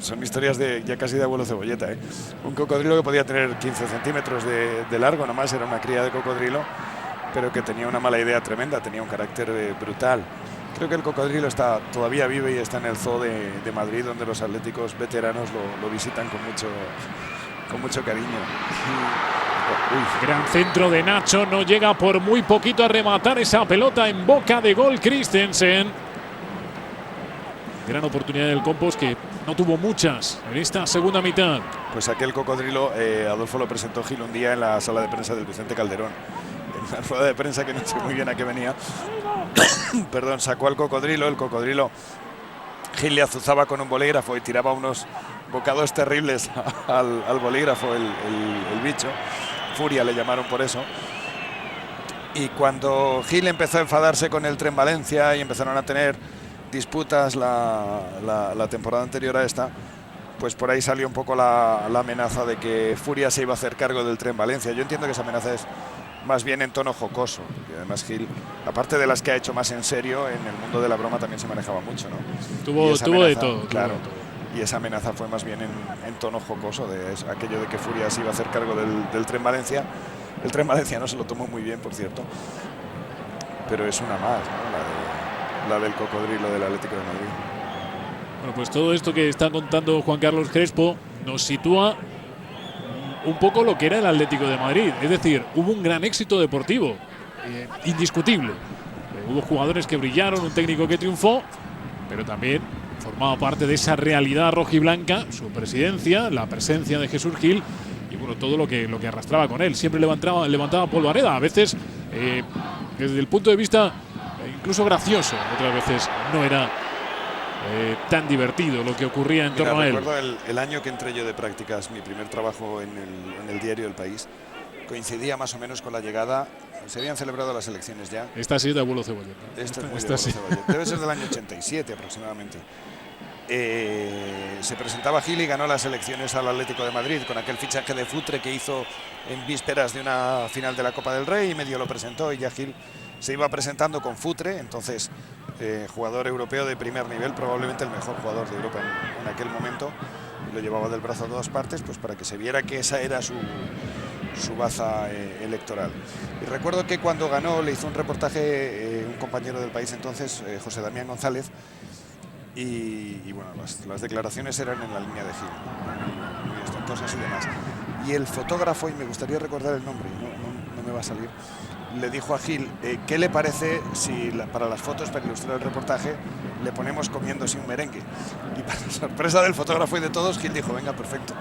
Son historias ya casi de abuelo cebolleta, ¿eh? Un cocodrilo que podía tener 15 centímetros de largo, nomás era una cría de cocodrilo, pero que tenía una mala idea tremenda, tenía un carácter brutal. Creo que el cocodrilo todavía vive y está en el Zoo de Madrid, donde los atléticos veteranos lo visitan con mucho cariño. Gran centro de Nacho, no llega por muy poquito a rematar esa pelota en boca de gol Christensen. Gran oportunidad del Compos, que no tuvo muchas en esta segunda mitad. Pues aquel cocodrilo, Adolfo lo presentó Gil un día en la sala de prensa del Vicente Calderón, en una rueda de prensa que no sé muy bien a qué venía. Perdón, sacó al cocodrilo, el cocodrilo Gil le azuzaba con un bolígrafo y tiraba unos bocados terribles al bolígrafo, el bicho. Furia le llamaron por eso. Y cuando Gil empezó a enfadarse con el Tren Valencia y empezaron a tener disputas la temporada anterior a esta, pues por ahí salió un poco la amenaza de que Furia se iba a hacer cargo del Tren Valencia. Yo entiendo que esa amenaza es más bien en tono jocoso, porque además Gil, aparte de las que ha hecho más en serio, en el mundo de la broma también se manejaba mucho, ¿no? Tuvo de todo. Claro. Y esa amenaza fue más bien en tono jocoso, de aquello de que Furia se iba a hacer cargo del Tren Valencia. El Tren Valencia no se lo tomó muy bien, por cierto, pero es una más, ¿no? La del cocodrilo del Atlético de Madrid. Bueno, pues todo esto que está contando Juan Carlos Crespo nos sitúa un poco lo que era el Atlético de Madrid. Es decir, hubo un gran éxito deportivo, indiscutible. Hubo jugadores que brillaron, un técnico que triunfó, pero también formaba parte de esa realidad rojiblanca, su presidencia, la presencia de Jesús Gil y bueno, todo lo que arrastraba con él. Siempre levantaba polvareda, a veces desde el punto de vista incluso gracioso, otras veces no era tan divertido lo que ocurría en torno a él. Recuerdo el año que entré yo de prácticas, mi primer trabajo en el diario El País, coincidía más o menos con la llegada, se habían celebrado las elecciones ya. Esta sí es de abuelo Cebolleta. Esta es muy de abuelo Cebolleta. Debe ser del año 87 aproximadamente. Se presentaba Gil y ganó las elecciones al Atlético de Madrid con aquel fichaje de Futre que hizo en vísperas de una final de la Copa del Rey, y medio lo presentó, y ya Gil se iba presentando con Futre, entonces jugador europeo de primer nivel, probablemente el mejor jugador de Europa en aquel momento, y lo llevaba del brazo a todas partes, pues para que se viera que esa era su baza electoral. Y recuerdo que cuando ganó le hizo un reportaje un compañero del País entonces, José Damián González, y bueno, las declaraciones eran en la línea de Gil, muy ostentosas y demás. Y el fotógrafo, y me gustaría recordar el nombre, no me va a salir, le dijo a Gil, ¿qué le parece si para las fotos, para ilustrar el reportaje, le ponemos comiéndose un merengue? Y para sorpresa del fotógrafo y de todos, Gil dijo, venga, perfecto.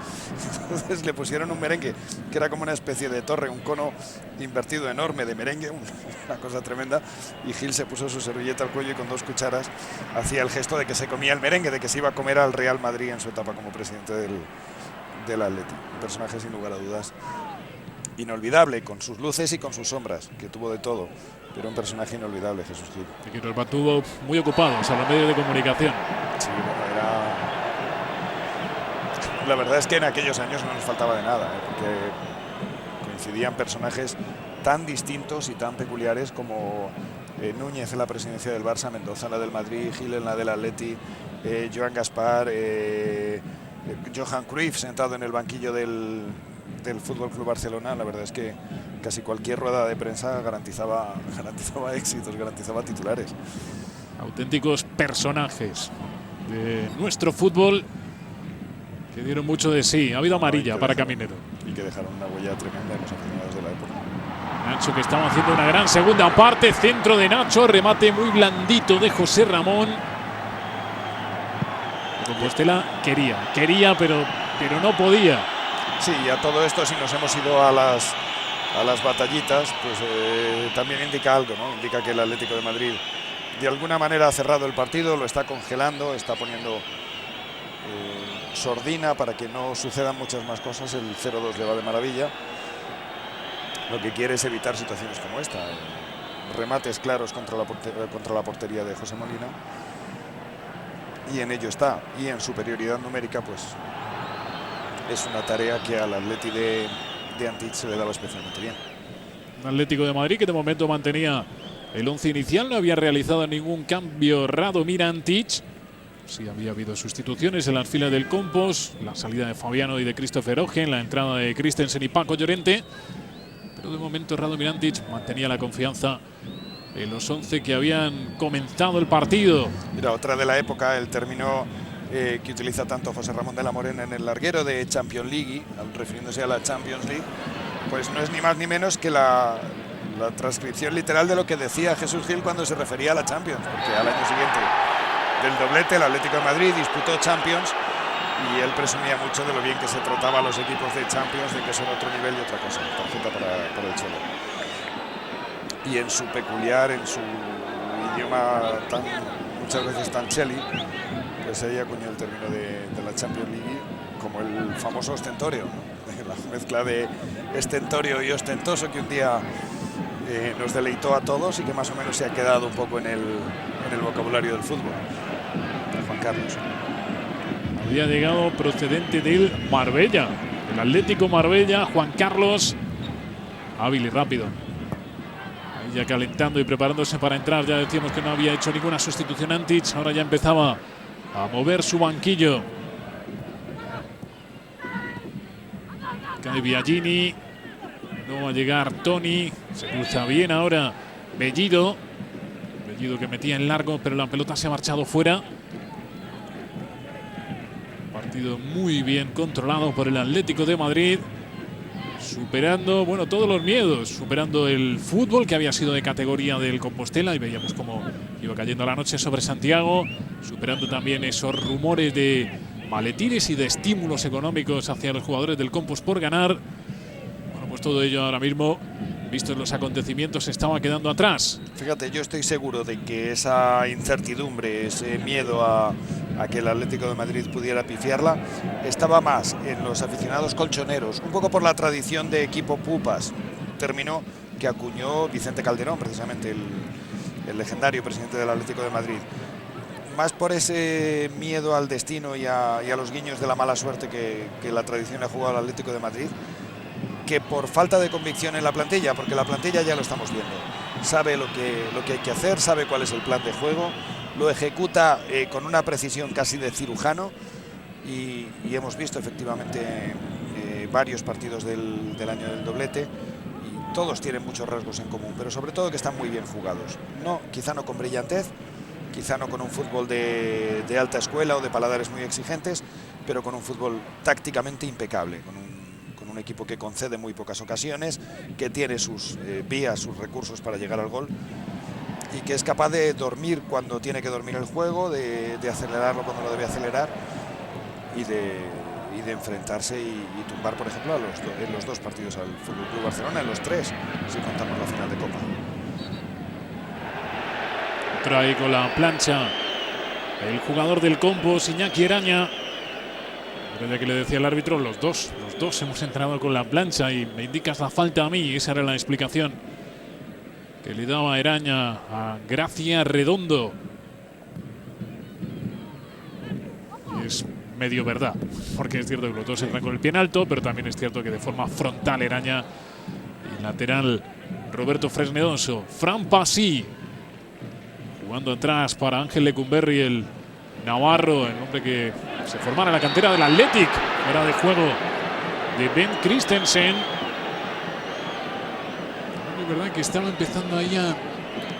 Entonces le pusieron un merengue, que era como una especie de torre, un cono invertido enorme de merengue, una cosa tremenda, y Gil se puso su servilleta al cuello y con 2 cucharas hacía el gesto de que se comía el merengue, de que se iba a comer al Real Madrid en su etapa como presidente del Atleti. Un personaje sin lugar a dudas inolvidable, con sus luces y con sus sombras, que tuvo de todo, pero un personaje inolvidable, Jesús Gil. Y que nos mantuvo muy ocupados a los medios de comunicación. Sí, bueno, la verdad es que en aquellos años no nos faltaba de nada, porque coincidían personajes tan distintos y tan peculiares como Núñez en la presidencia del Barça, Mendoza en la del Madrid, Gil en la del Atleti, Joan Gaspar, Johan Cruyff sentado en el banquillo del Fútbol Club Barcelona. La verdad es que casi cualquier rueda de prensa garantizaba éxitos, garantizaba titulares. Auténticos personajes de nuestro fútbol que dieron mucho de sí. Ha habido amarilla para Caminero. Y que dejaron una huella tremenda en los aficionados de la época. Nacho, que estaba haciendo una gran segunda parte, centro de Nacho, remate muy blandito de José Ramón. Compostela quería, pero no podía. Sí, y a todo esto, si nos hemos ido a las batallitas, pues también indica algo, ¿no? Indica que el Atlético de Madrid de alguna manera ha cerrado el partido, lo está congelando, está poniendo sordina para que no sucedan muchas más cosas. El 0-2 le va de maravilla. Lo que quiere es evitar situaciones como esta, remates claros contra la portería de José Molina, y en ello está, y en superioridad numérica, pues es una tarea que al Atleti de Antich se le daba especialmente bien. Un Atlético de Madrid que de momento mantenía el 11 inicial, no había realizado ningún cambio Radomir Antich. Sí había habido sustituciones en las filas del Compos, la salida de Fabiano y de Christopher Ogen, la entrada de Christensen y Paco Llorente, pero de momento Radomir Antich mantenía la confianza en los 11 que habían comenzado el partido. Mira, otra de la época, el término que utiliza tanto José Ramón de la Morena en el larguero de Champions League, refiriéndose a la Champions League, pues no es ni más ni menos que la transcripción literal de lo que decía Jesús Gil cuando se refería a la Champions, porque al año siguiente del doblete el Atlético de Madrid disputó Champions y él presumía mucho de lo bien que se trataba a los equipos de Champions, de que son otro nivel y otra cosa, tarjeta para el Cholo. Y en su peculiar, en su idioma muchas veces tan cheli, pues ella acuñó el término de la Champions League como el famoso ostentorio, ¿no? La mezcla de estentorio y ostentoso que un día nos deleitó a todos y que más o menos se ha quedado un poco en el vocabulario del fútbol. Juan Carlos. Había llegado procedente del Marbella, el Atlético Marbella, Juan Carlos, hábil y rápido. Ahí ya calentando y preparándose para entrar. Ya decíamos que no había hecho ninguna sustitución Antich, ahora ya empezaba a mover su banquillo. Cae Biagini, no va a llegar Toni, se cruza bien ahora Bellido que metía en largo, pero la pelota se ha marchado fuera. Partido muy bien controlado por el Atlético de Madrid. superando, bueno, todos los miedos, superando el fútbol que había sido de categoría del Compostela, y veíamos cómo iba cayendo la noche sobre Santiago, superando también esos rumores de maletines y de estímulos económicos hacia los jugadores del Compos por ganar. Bueno, pues todo ello ahora mismo, vistos los acontecimientos, se estaba quedando atrás. Fíjate, yo estoy seguro de que esa incertidumbre, ese miedo a que el Atlético de Madrid pudiera pifiarla, estaba más en los aficionados colchoneros, un poco por la tradición de equipo pupas, término que acuñó Vicente Calderón, precisamente el legendario presidente del Atlético de Madrid. Más por ese miedo al destino y a los guiños de la mala suerte que la tradición ha jugado al Atlético de Madrid, que por falta de convicción en la plantilla, porque la plantilla ya lo estamos viendo, sabe lo que hay que hacer, sabe cuál es el plan de juego, lo ejecuta con una precisión casi de cirujano, y hemos visto efectivamente varios partidos del año del doblete, y todos tienen muchos rasgos en común, pero sobre todo que están muy bien jugados. No, quizá no con brillantez, quizá no con un fútbol de alta escuela o de paladares muy exigentes, pero con un fútbol tácticamente impecable, con un equipo que concede muy pocas ocasiones, que tiene sus vías, sus recursos para llegar al gol, y que es capaz de dormir cuando tiene que dormir el juego, de acelerarlo cuando lo debe acelerar, y de enfrentarse y tumbar, por ejemplo, en los dos partidos al Fútbol Club Barcelona, en los tres, si contamos la final de Copa. Trae con la plancha el jugador del Compos, Iñaki Eraña. Ya que le decía el árbitro, los dos hemos entrado con la plancha y me indicas la falta a mí. Esa era la explicación que le daba Eraña a Gracia Redondo. Y es medio verdad, porque es cierto que los dos entran con el pie en alto, pero también es cierto que de forma frontal Eraña y lateral Roberto Fresnedoso. Fran Pasí jugando atrás para Ángel Lecumberri, el navarro, el hombre que se formara en la cantera del Athletic. Fuera de juego de Ben Christensen. Es verdad que estaba empezando ahí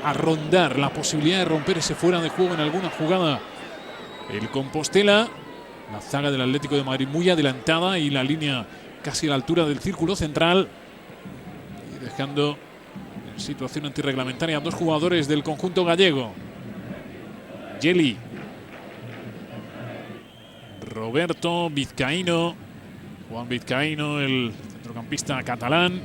a rondar la posibilidad de romper ese fuera de juego en alguna jugada el Compostela. La zaga del Atlético de Madrid muy adelantada y la línea casi a la altura del círculo central, y dejando en situación antirreglamentaria a dos jugadores del conjunto gallego. Yeli, Roberto Vizcaíno, Juan Vizcaíno, el centrocampista catalán,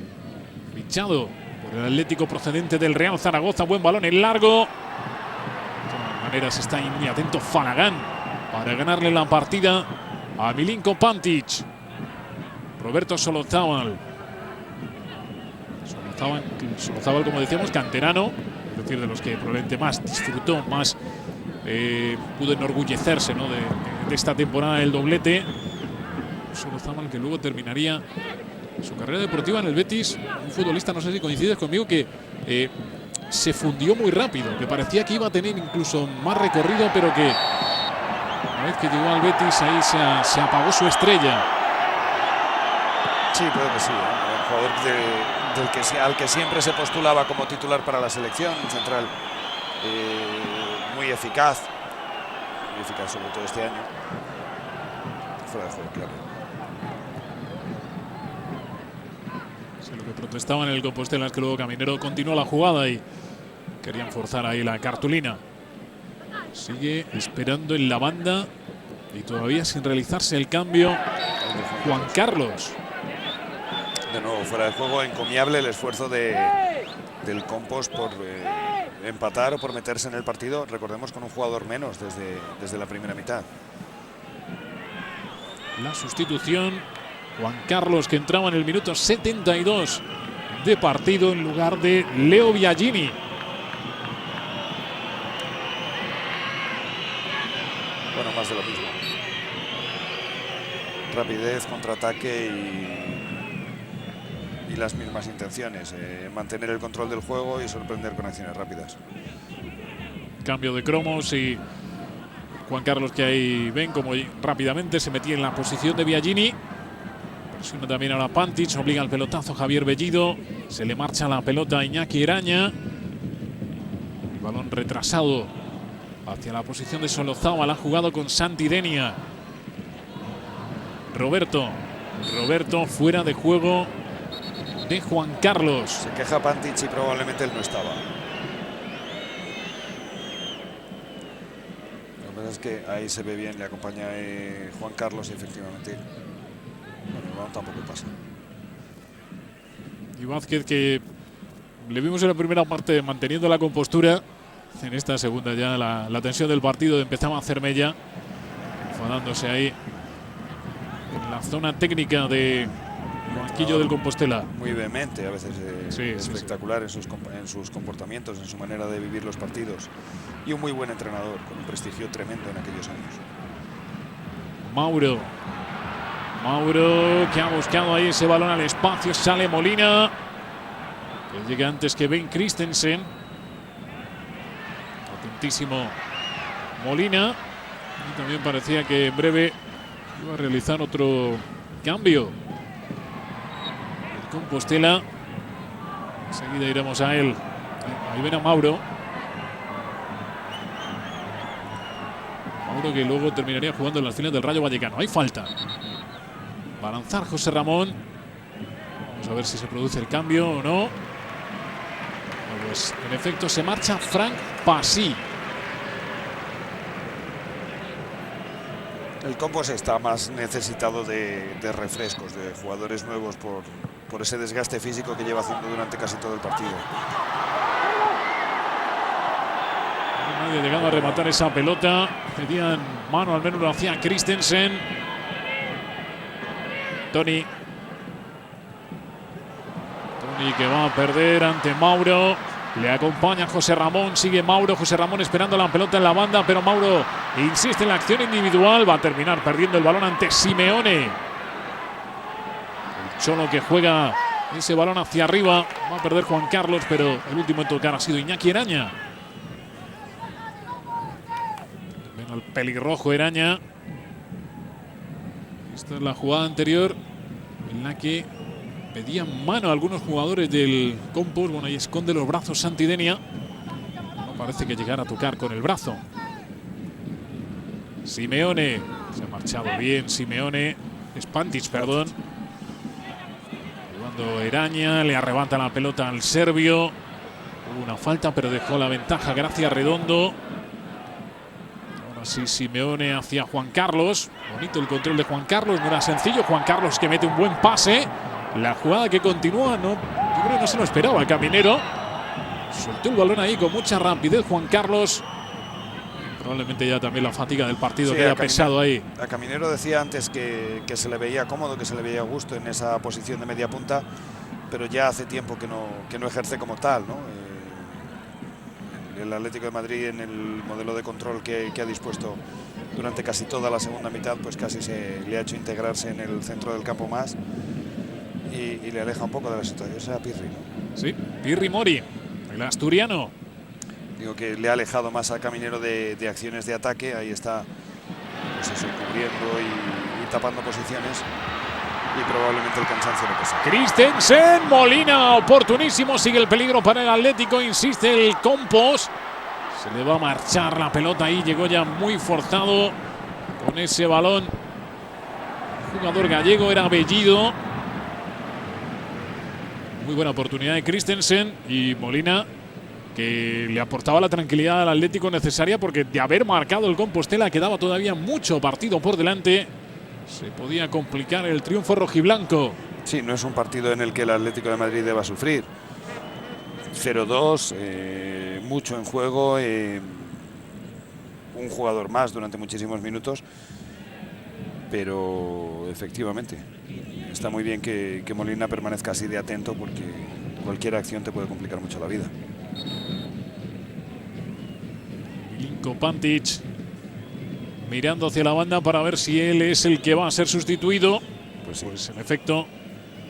fichado por el Atlético procedente del Real Zaragoza. Buen balón en largo. De todas maneras está ahí muy atento Falagán para ganarle la partida a Milinko Pantic. Roberto Solozábal, como decíamos, canterano, es decir, de los que probablemente más disfrutó, más pudo enorgullecerse, ¿no?, de esta temporada del doblete. Solozábal, que luego terminaría su carrera deportiva en el Betis, un futbolista, no sé si coincides conmigo, que se fundió muy rápido, que parecía que iba a tener incluso más recorrido, pero que una vez que llegó al Betis ahí se apagó su estrella. Sí, creo que sí, un jugador al que siempre se postulaba como titular para la selección, un central muy eficaz sobre todo este año. Fuera de juego, claro. Sí, lo que protestaban en el Compostela es que luego Caminero continuó la jugada y querían forzar ahí la cartulina. Sigue esperando en la banda y todavía sin realizarse el cambio Juan Carlos. De nuevo fuera de juego, encomiable el esfuerzo del Compos por empatar o por meterse en el partido, recordemos, con un jugador menos desde la primera mitad. La sustitución, Juan Carlos, que entraba en el minuto 72 de partido en lugar de Leo Biagini. Bueno, más de lo mismo. Rapidez, contraataque y las mismas intenciones, mantener el control del juego y sorprender con acciones rápidas. Cambio de cromos y Juan Carlos, que ahí ven como rápidamente se metía en la posición de Biagini. Presiona también ahora Pantic, obliga al pelotazo Javier Bellido, se le marcha la pelota a Iñaki Eraña. El balón retrasado hacia la posición de Solozábal, ha jugado con Santi Denia. Roberto fuera de juego de Juan Carlos. Se queja Pantic y probablemente él no estaba. Lo que pasa es que ahí se ve bien, le acompaña Juan Carlos y efectivamente, bueno, el balón tampoco pasa. Y Vázquez, que le vimos en la primera parte manteniendo la compostura, en esta segunda ya la tensión del partido empezaba a hacer mella, enfadándose ahí en la zona técnica de banquillo del Compostela. Muy vehemente, a veces espectacular sí. En sus comportamientos, en su manera de vivir los partidos. Y un muy buen entrenador, con un prestigio tremendo en aquellos años. Mauro, que ha buscado ahí ese balón al espacio, sale Molina, que llega antes que Ben Christensen. Atentísimo Molina, y también parecía que en breve iba a realizar otro cambio el Compostela. Enseguida iremos a él. Ahí ven a Mauro, que luego terminaría jugando en las finales del Rayo Vallecano. Hay falta. Va a lanzar José Ramón. Vamos a ver si se produce el cambio o no. Pues en efecto se marcha Franck Passy. El Compos está más necesitado de refrescos, de jugadores nuevos por ese desgaste físico que lleva haciendo durante casi todo el partido. Nadie llegaba a rematar esa pelota. Pedían mano, al menos lo hacía Christensen. Tony que va a perder ante Mauro. Le acompaña José Ramón, sigue Mauro. José Ramón esperando la pelota en la banda, pero Mauro insiste en la acción individual. Va a terminar perdiendo el balón ante Simeone. El Cholo que juega ese balón hacia arriba. Va a perder Juan Carlos, pero el último en tocar ha sido Iñaki Eraña. Ven al pelirrojo Eraña. Esta es la jugada anterior en la que pedían mano a algunos jugadores del Compos. Bueno, ahí esconde los brazos Santidenia. No parece que llegara a tocar con el brazo. Simeone. Se ha marchado bien Simeone. Pantic, perdón. Jugando Eraña. Le arrebata la pelota al serbio. Hubo una falta, pero dejó la ventaja gracias Redondo. Ahora sí Simeone hacia Juan Carlos. Bonito el control de Juan Carlos. No era sencillo. Juan Carlos que mete un buen pase. La jugada que continúa, yo creo que no se lo esperaba Caminero. Soltó el balón ahí con mucha rapidez Juan Carlos. Probablemente ya también la fatiga del partido que haya pesado ahí. A Caminero decía antes que se le veía cómodo, que se le veía a gusto en esa posición de media punta, pero ya hace tiempo que no ejerce como tal, ¿no? El Atlético de Madrid, en el modelo de control que ha dispuesto durante casi toda la segunda mitad, pues casi se le ha hecho integrarse en el centro del campo más. Y le aleja un poco de la situación. Ese era Pirri, ¿no? Sí, Pirri Mori, el asturiano. Digo que le ha alejado más a Caminero de acciones de ataque. Ahí está, pues eso, cubriendo y tapando posiciones. Y probablemente el cansancio le pesa. Christensen, Molina, oportunísimo. Sigue el peligro para el Atlético. Insiste el Compos. Se le va a marchar la pelota ahí. Llegó ya muy forzado con ese balón. El jugador gallego era Bellido. Muy buena oportunidad de Christensen y Molina, que le aportaba la tranquilidad al Atlético necesaria, porque de haber marcado el Compostela quedaba todavía mucho partido por delante. Se podía complicar el triunfo rojiblanco. Sí, no es un partido en el que el Atlético de Madrid deba sufrir. 0-2, mucho en juego, un jugador más durante muchísimos minutos, pero efectivamente está muy bien que Molina permanezca así de atento, porque cualquier acción te puede complicar mucho la vida. Milinko Pantic mirando hacia la banda para ver si él es el que va a ser sustituido. Pues en efecto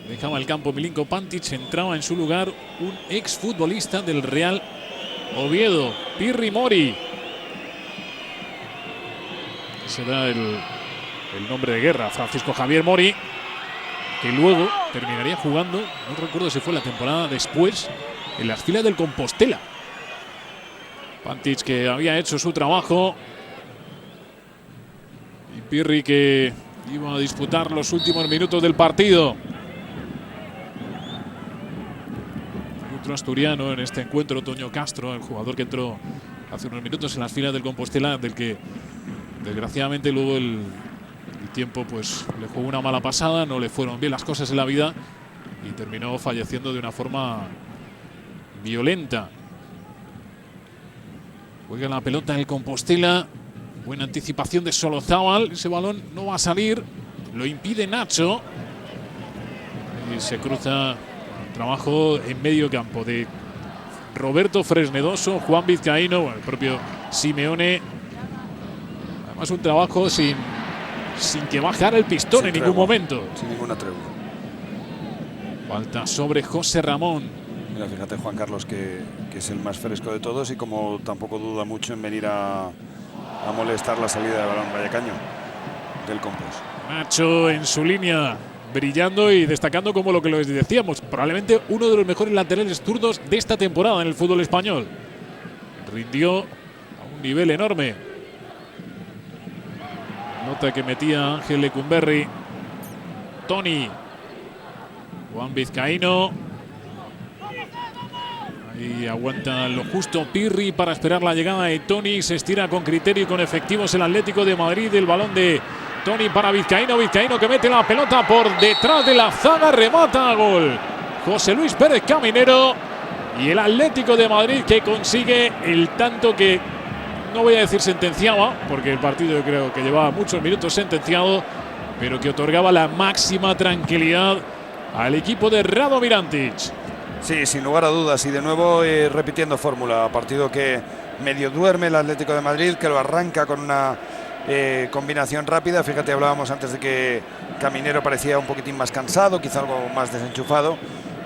dejaba el campo Milinko Pantic. Entraba en su lugar un exfutbolista del Real Oviedo, Pirri Mori. Ese da el nombre de guerra, Francisco Javier Mori, que luego terminaría jugando, no recuerdo si fue la temporada después, en las filas del Compostela. Pantic, que había hecho su trabajo, y Pirri, que iba a disputar los últimos minutos del partido. otro asturiano en este encuentro, Toño Castro, el jugador que entró hace unos minutos en las filas del Compostela, del que desgraciadamente luego el tiempo pues le jugó una mala pasada, no le fueron bien las cosas en la vida y terminó falleciendo de una forma violenta. Juega la pelota el Compostela. Buena anticipación de Solozábal. Ese balón no va a salir. Lo impide Nacho. Y se cruza el trabajo en medio campo de Roberto Fresnedoso, Juan Vizcaíno, bueno, el propio Simeone. Además un trabajo sin que bajar el pistón sin en tregua, ningún momento. Sin ninguna tregua. Falta sobre José Ramón. Mira, fíjate Juan Carlos que es el más fresco de todos y como tampoco duda mucho en venir a molestar la salida de balón Vallecaño del Compos. Nacho en su línea, brillando y destacando como lo que les decíamos, probablemente uno de los mejores laterales zurdos de esta temporada en el fútbol español. Rindió a un nivel enorme. Nota que metía Ángel Lecumberri. Tony. Juan Vizcaíno. Ahí aguanta lo justo Pirri para esperar la llegada de Tony. Se estira con criterio y con efectivos el Atlético de Madrid. El balón de Tony para Vizcaíno. Vizcaíno que mete la pelota por detrás de la zaga. Remata a gol José Luis Pérez Caminero. Y el Atlético de Madrid que consigue el tanto que, no voy a decir sentenciaba, porque el partido yo creo que llevaba muchos minutos sentenciado, pero que otorgaba la máxima tranquilidad al equipo de Radomir Antić. Sí, sin lugar a dudas. Y de nuevo repitiendo fórmula. Partido que medio duerme el Atlético de Madrid, que lo arranca con una combinación rápida. Fíjate, hablábamos antes de que Caminero parecía un poquitín más cansado, quizá algo más desenchufado.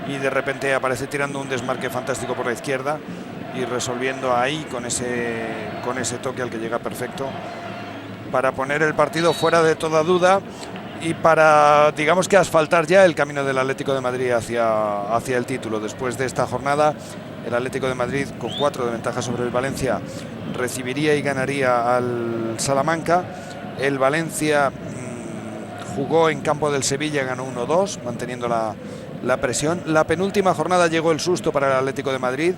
Y de repente aparece tirando un desmarque fantástico por la izquierda y resolviendo ahí con ese toque al que llega perfecto para poner el partido fuera de toda duda y para, digamos que asfaltar ya el camino del Atlético de Madrid hacia el título. Después de esta jornada, el Atlético de Madrid, con 4 de ventaja sobre el Valencia, recibiría y ganaría al Salamanca. El Valencia jugó en campo del Sevilla, ganó 1-2, manteniendo la presión. La penúltima jornada llegó el susto para el Atlético de Madrid,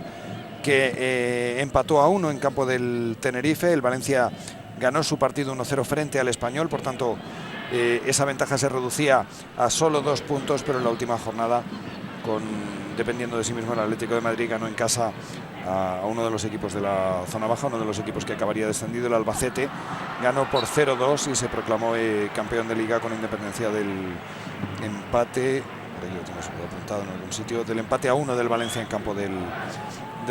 que empató a 1 en campo del Tenerife. El Valencia ganó su partido 1-0 frente al Español, por tanto esa ventaja se reducía a solo 2 puntos, pero en la última jornada, dependiendo de sí mismo, el Atlético de Madrid ganó en casa a uno de los equipos de la zona baja, uno de los equipos que acabaría descendido, el Albacete. Ganó por 0-2 y se proclamó campeón de Liga con independencia del empate, por ahí lo tengo apuntado en algún sitio, del empate a 1 del Valencia en campo del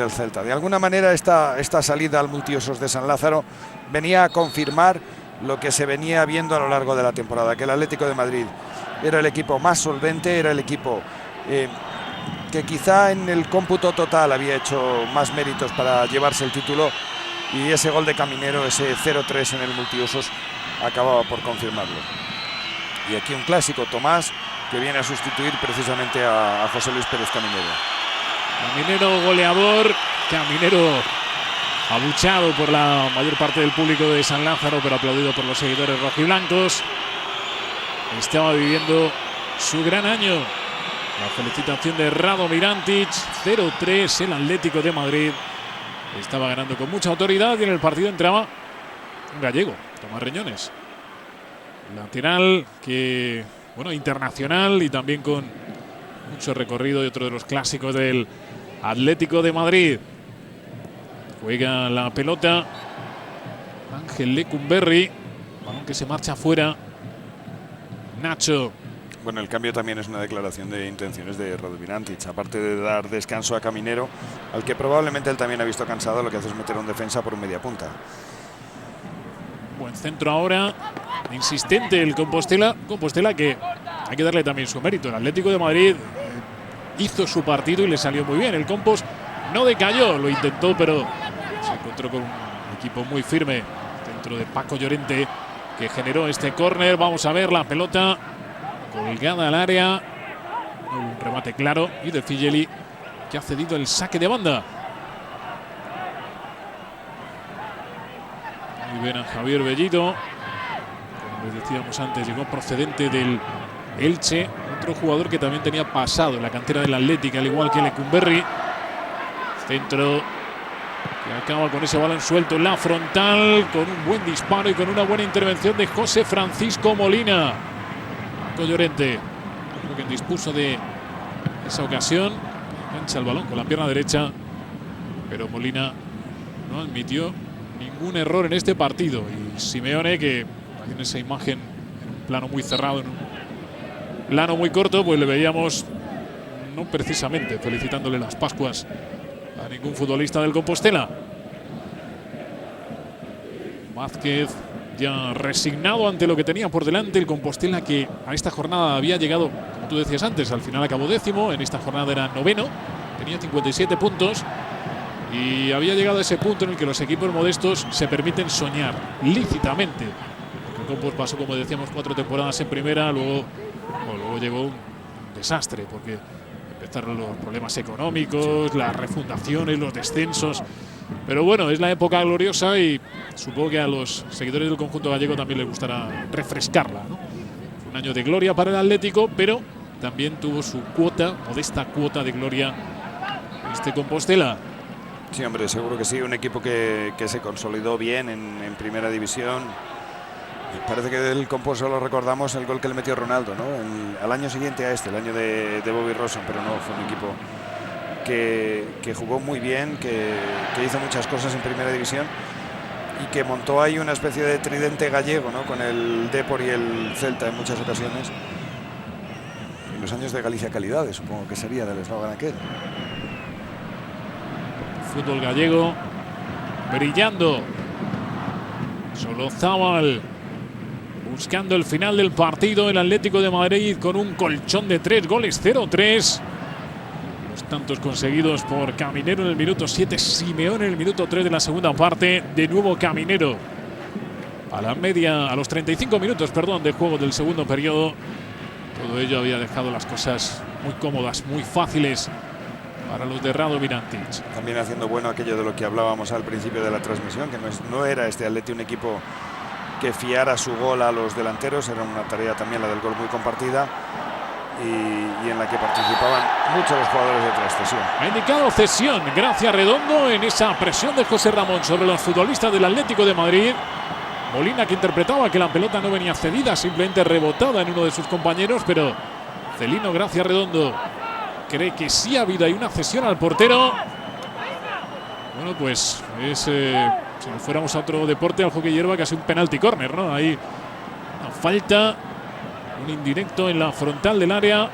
Celta. De alguna manera esta salida al Multiosos de San Lázaro venía a confirmar lo que se venía viendo a lo largo de la temporada, que el Atlético de Madrid era el equipo más solvente, era el equipo que quizá en el cómputo total había hecho más méritos para llevarse el título, y ese gol de Caminero, ese 0-3 en el Multiosos, acababa por confirmarlo. Y aquí un clásico, Tomás, que viene a sustituir precisamente a José Luis Pérez Caminero. Caminero goleador, Caminero abuchado por la mayor parte del público de San Lázaro, pero aplaudido por los seguidores rojiblancos. Estaba viviendo su gran año. La felicitación de Radomir Antić. 0-3 el Atlético de Madrid. Estaba ganando con mucha autoridad y en el partido entraba un gallego, Tomás Reñones. Lateral que, bueno, internacional y también con mucho recorrido, y otro de los clásicos del Atlético de Madrid. Juega la pelota Ángel Lecumberri, balón que se marcha afuera. Nacho. Bueno, el cambio también es una declaración de intenciones de Radomir Antić, aparte de dar descanso a Caminero, al que probablemente él también ha visto cansado. Lo que hace es meter a un defensa por un media punta. Buen centro ahora, insistente el Compostela que hay que darle también su mérito. El Atlético de Madrid hizo su partido y le salió muy bien. El Compos no decayó, lo intentó, pero se encontró con un equipo muy firme dentro de Paco Llorente, que generó este córner. Vamos a ver la pelota colgada al área, un remate claro, y de Figeli, que ha cedido el saque de banda. Muy bien a Javier Bellido, como les decíamos antes, llegó procedente del Elche, otro jugador que también tenía pasado en la cantera del Atlético, al igual que Lecumberri. Centro que acaba con ese balón suelto en la frontal, con un buen disparo y con una buena intervención de José Francisco Molina. Marco Llorente, creo que dispuso de esa ocasión, engancha el balón con la pierna derecha, pero Molina no admitió ningún error en este partido. Y Simeone, que en esa imagen en un plano muy cerrado, en un plano muy corto, pues le veíamos no precisamente felicitándole las Pascuas a ningún futbolista del Compostela. Vázquez ya resignado ante lo que tenía por delante. El Compostela, que a esta jornada había llegado, como tú decías antes, al final acabó 10º, en esta jornada era 9º, tenía 57 puntos y había llegado a ese punto en el que los equipos modestos se permiten soñar lícitamente, porque el Compos pasó, como decíamos, 4 temporadas en primera, luego llegó un desastre, porque empezaron los problemas económicos, las refundaciones, los descensos. Pero bueno, es la época gloriosa y supongo que a los seguidores del conjunto gallego también les gustará refrescarla, ¿no? Fue un año de gloria para el Atlético, pero también tuvo su cuota, modesta cuota de gloria, este Compostela. Sí, hombre, seguro que sí. Un equipo que se consolidó bien en primera división. Parece que del Compos solo recordamos el gol que le metió Ronaldo, ¿no? Al año siguiente a este, el año de Bobby Robson, pero no, fue un equipo que jugó muy bien, que hizo muchas cosas en primera división y que montó ahí una especie de tridente gallego, ¿no? Con el Depor y el Celta en muchas ocasiones. En los años de Galicia Calidades, supongo que sería del eslogan aquel. Fútbol gallego brillando. Solozábal buscando el final del partido. El Atlético de Madrid con un colchón de 3 goles, 0-3. Los tantos conseguidos por Caminero en el minuto 7, Simeone en el minuto 3 de la segunda parte. De nuevo Caminero a los 35 minutos, perdón, de juego del segundo periodo. Todo ello había dejado las cosas muy cómodas, muy fáciles para los de Rado Mirantic. También haciendo bueno aquello de lo que hablábamos al principio de la transmisión, que no era este Atleti un equipo que fiara su gol a los delanteros. Era una tarea también la del gol muy compartida y en la que participaban muchos los jugadores de otra cesión. Ha indicado cesión, gracias Redondo, en esa presión de José Ramón sobre los futbolistas del Atlético de Madrid. Molina, que interpretaba que la pelota no venía cedida, simplemente rebotada en uno de sus compañeros, pero Celino, gracias Redondo, cree que sí ha habido ahí una cesión al portero. Bueno, pues es, si nos fuéramos a otro deporte, al hockey hierba, casi un penalti córner, ¿no? Ahí una falta, un indirecto en la frontal del área.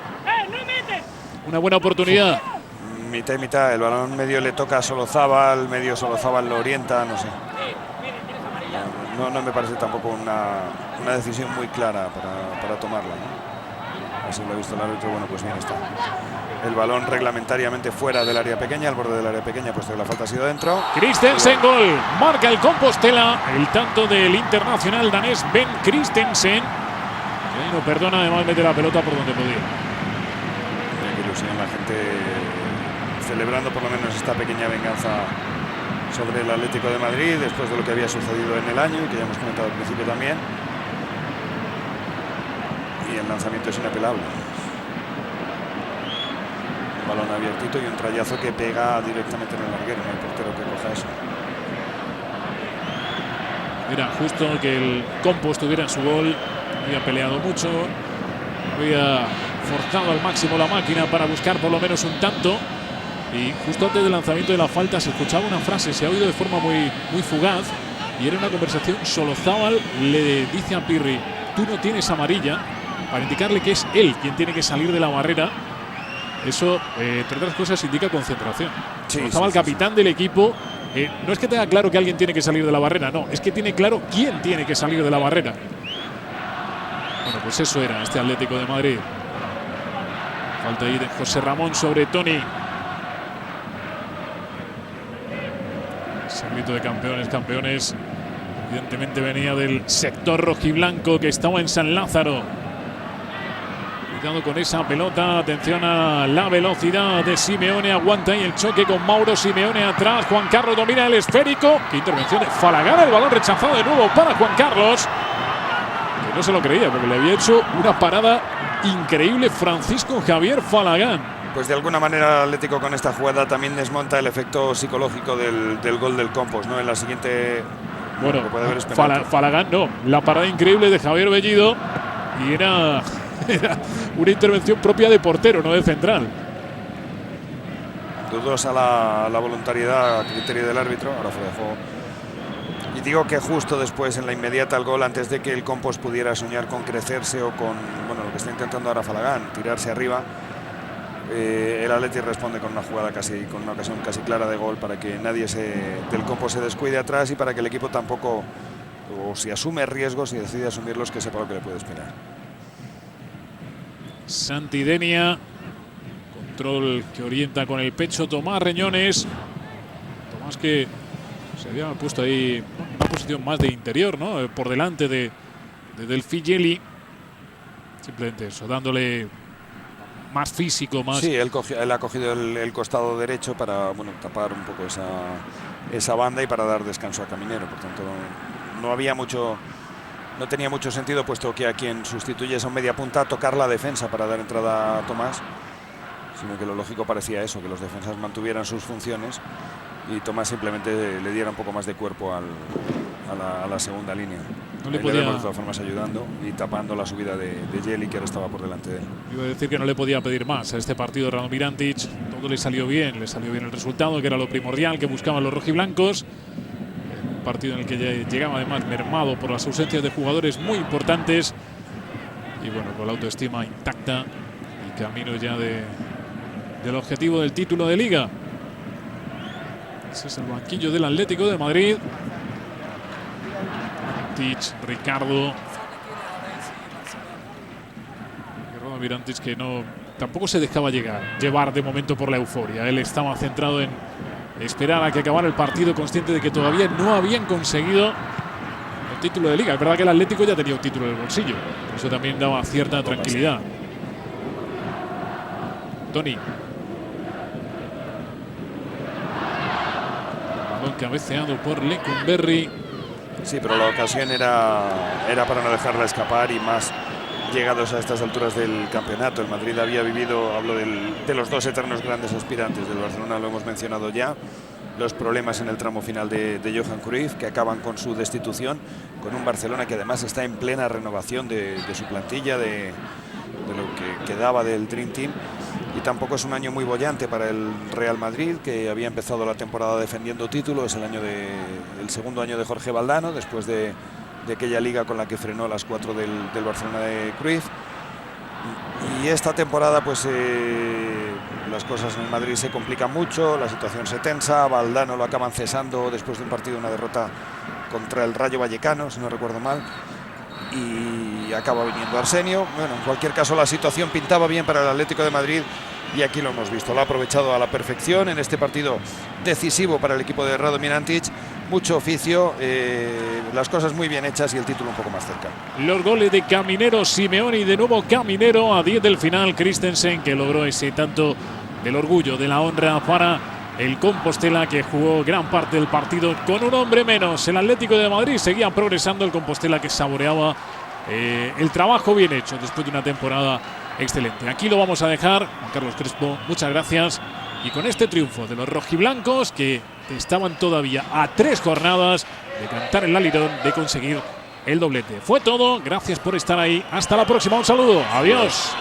Una buena oportunidad. Mitad y mitad, el balón medio le toca a Solozábal, medio Solozábal lo orienta, no sé. No me parece tampoco una decisión muy clara para tomarla, ¿no? Así lo ha visto el árbitro, bueno, pues bien está. El balón reglamentariamente fuera del área pequeña, al borde del área pequeña, puesto que la falta ha sido dentro. Christensen, gol. Marca el Compostela, el tanto del internacional danés Ben Christensen. Que no perdona, además mete la pelota por donde podía. Qué ilusión la gente celebrando por lo menos esta pequeña venganza sobre el Atlético de Madrid, después de lo que había sucedido en el año y que ya hemos comentado al principio también. Y el lanzamiento es inapelable. Un balón abiertito y un trayazo que pega directamente en el larguero, no hay portero que coja eso. Era justo que el Compos tuviera en su gol. Había peleado mucho, había forzado al máximo la máquina para buscar por lo menos un tanto. Y justo antes del lanzamiento de la falta se escuchaba una frase, se ha oído de forma muy fugaz, y era una conversación. Solozábal le dice a Pirri: tú no tienes amarilla, para indicarle que es él quien tiene que salir de la barrera. Eso, entre otras cosas, indica concentración. Sí, Solozábal, capitán del equipo, no es que tenga claro que alguien tiene que salir de la barrera, no, es que tiene claro quién tiene que salir de la barrera. Bueno, pues eso era este Atlético de Madrid. Falta ahí de José Ramón sobre Toni. Ese grito de campeones, campeones, evidentemente venía del sector rojiblanco que estaba en San Lázaro. Cuidado con esa pelota, atención a la velocidad de Simeone, aguanta ahí el choque con Mauro Simeone atrás. Juan Carlos domina el esférico. Qué intervención de Falagán, el balón rechazado de nuevo para Juan Carlos, que no se lo creía porque le había hecho una parada increíble Francisco Javier Falagán. Pues de alguna manera el Atlético con esta jugada también desmonta el efecto psicológico del gol del Campos, ¿no? En la siguiente, bueno, puede haber penalti. Falagán no, la parada increíble de Javier Bellido y era una intervención propia de portero, no de central. Dudosa la voluntariedad a criterio del árbitro, ahora fuera de juego. Y digo que justo después, en la inmediata al gol, antes de que el Campos pudiera soñar con crecerse o con, bueno, lo que está intentando ahora Falagán, tirarse arriba, el Atleti responde con una ocasión casi clara de gol para que nadie del Campos se descuide atrás y para que el equipo tampoco, o si asume riesgos y decide asumirlos, que sepa lo que le puede esperar. Santidenia, control que orienta con el pecho Tomás Reñones. Tomás que se había puesto ahí una posición más de interior, ¿no? Por delante del Figeli. Simplemente eso, dándole más físico, más. Sí, él ha cogido el costado derecho para, bueno, tapar un poco esa banda y para dar descanso a Caminero. Por tanto, no tenía mucho sentido, puesto que a quien sustituye es a un media punta, tocar la defensa para dar entrada a Tomás, sino que lo lógico parecía eso, que los defensas mantuvieran sus funciones y Tomás simplemente le diera un poco más de cuerpo a la segunda línea. No le podía, de todas formas ayudando y tapando la subida de Jeli, que ahora estaba por delante de él. Iba a decir que no le podía pedir más a este partido de Radomir Antić. Todo le salió bien el resultado, que era lo primordial que buscaban los rojiblancos. Un partido en el que ya llegaba además mermado por las ausencias de jugadores muy importantes. Y bueno, con la autoestima intacta y camino ya del objetivo del título de Liga. Ese es el banquillo del Atlético de Madrid. Antić, Ricardo. Radomir Antić, que tampoco se dejaba llevar de momento por la euforia. Él estaba centrado en esperar a que acabara el partido, consciente de que todavía no habían conseguido el título de Liga. Es verdad que el Atlético ya tenía un título en el bolsillo, eso también daba cierta tranquilidad. Toni. Balón cabeceado por Lecumberri. Sí, pero la ocasión era para no dejarla escapar, y más llegados a estas alturas del campeonato. El Madrid había vivido, hablo de los dos eternos grandes aspirantes del Barcelona, lo hemos mencionado ya, los problemas en el tramo final de Johan Cruyff, que acaban con su destitución, con un Barcelona que además está en plena renovación de su plantilla, de lo que quedaba del Dream Team. Y tampoco es un año muy bollante para el Real Madrid, que había empezado la temporada defendiendo título. Es el segundo año de Jorge Valdano, después de aquella liga con la que frenó las 4 del Barcelona de Cruyff. Y esta temporada, pues las cosas en el Madrid se complican mucho, la situación se tensa. Valdano lo acaban cesando después de un partido, una derrota contra el Rayo Vallecano, si no recuerdo mal, y acaba viniendo Arsenio. Bueno, en cualquier caso, la situación pintaba bien para el Atlético de Madrid, y aquí lo hemos visto. Lo ha aprovechado a la perfección en este partido decisivo para el equipo de Radomir Antić. Mucho oficio, las cosas muy bien hechas y el título un poco más cerca. Los goles de Caminero, Simeone, y de nuevo Caminero a 10 del final. Christensen, que logró ese tanto del orgullo, de la honra para el Compostela, que jugó gran parte del partido con un hombre menos. El Atlético de Madrid seguía progresando, el Compostela que saboreaba el trabajo bien hecho después de una temporada excelente. Aquí lo vamos a dejar. Juan Carlos Crespo, muchas gracias. Y con este triunfo de los rojiblancos, que estaban todavía a 3 jornadas de cantar el alirón, de conseguir el doblete. Fue todo, gracias por estar ahí. Hasta la próxima, un saludo, adiós.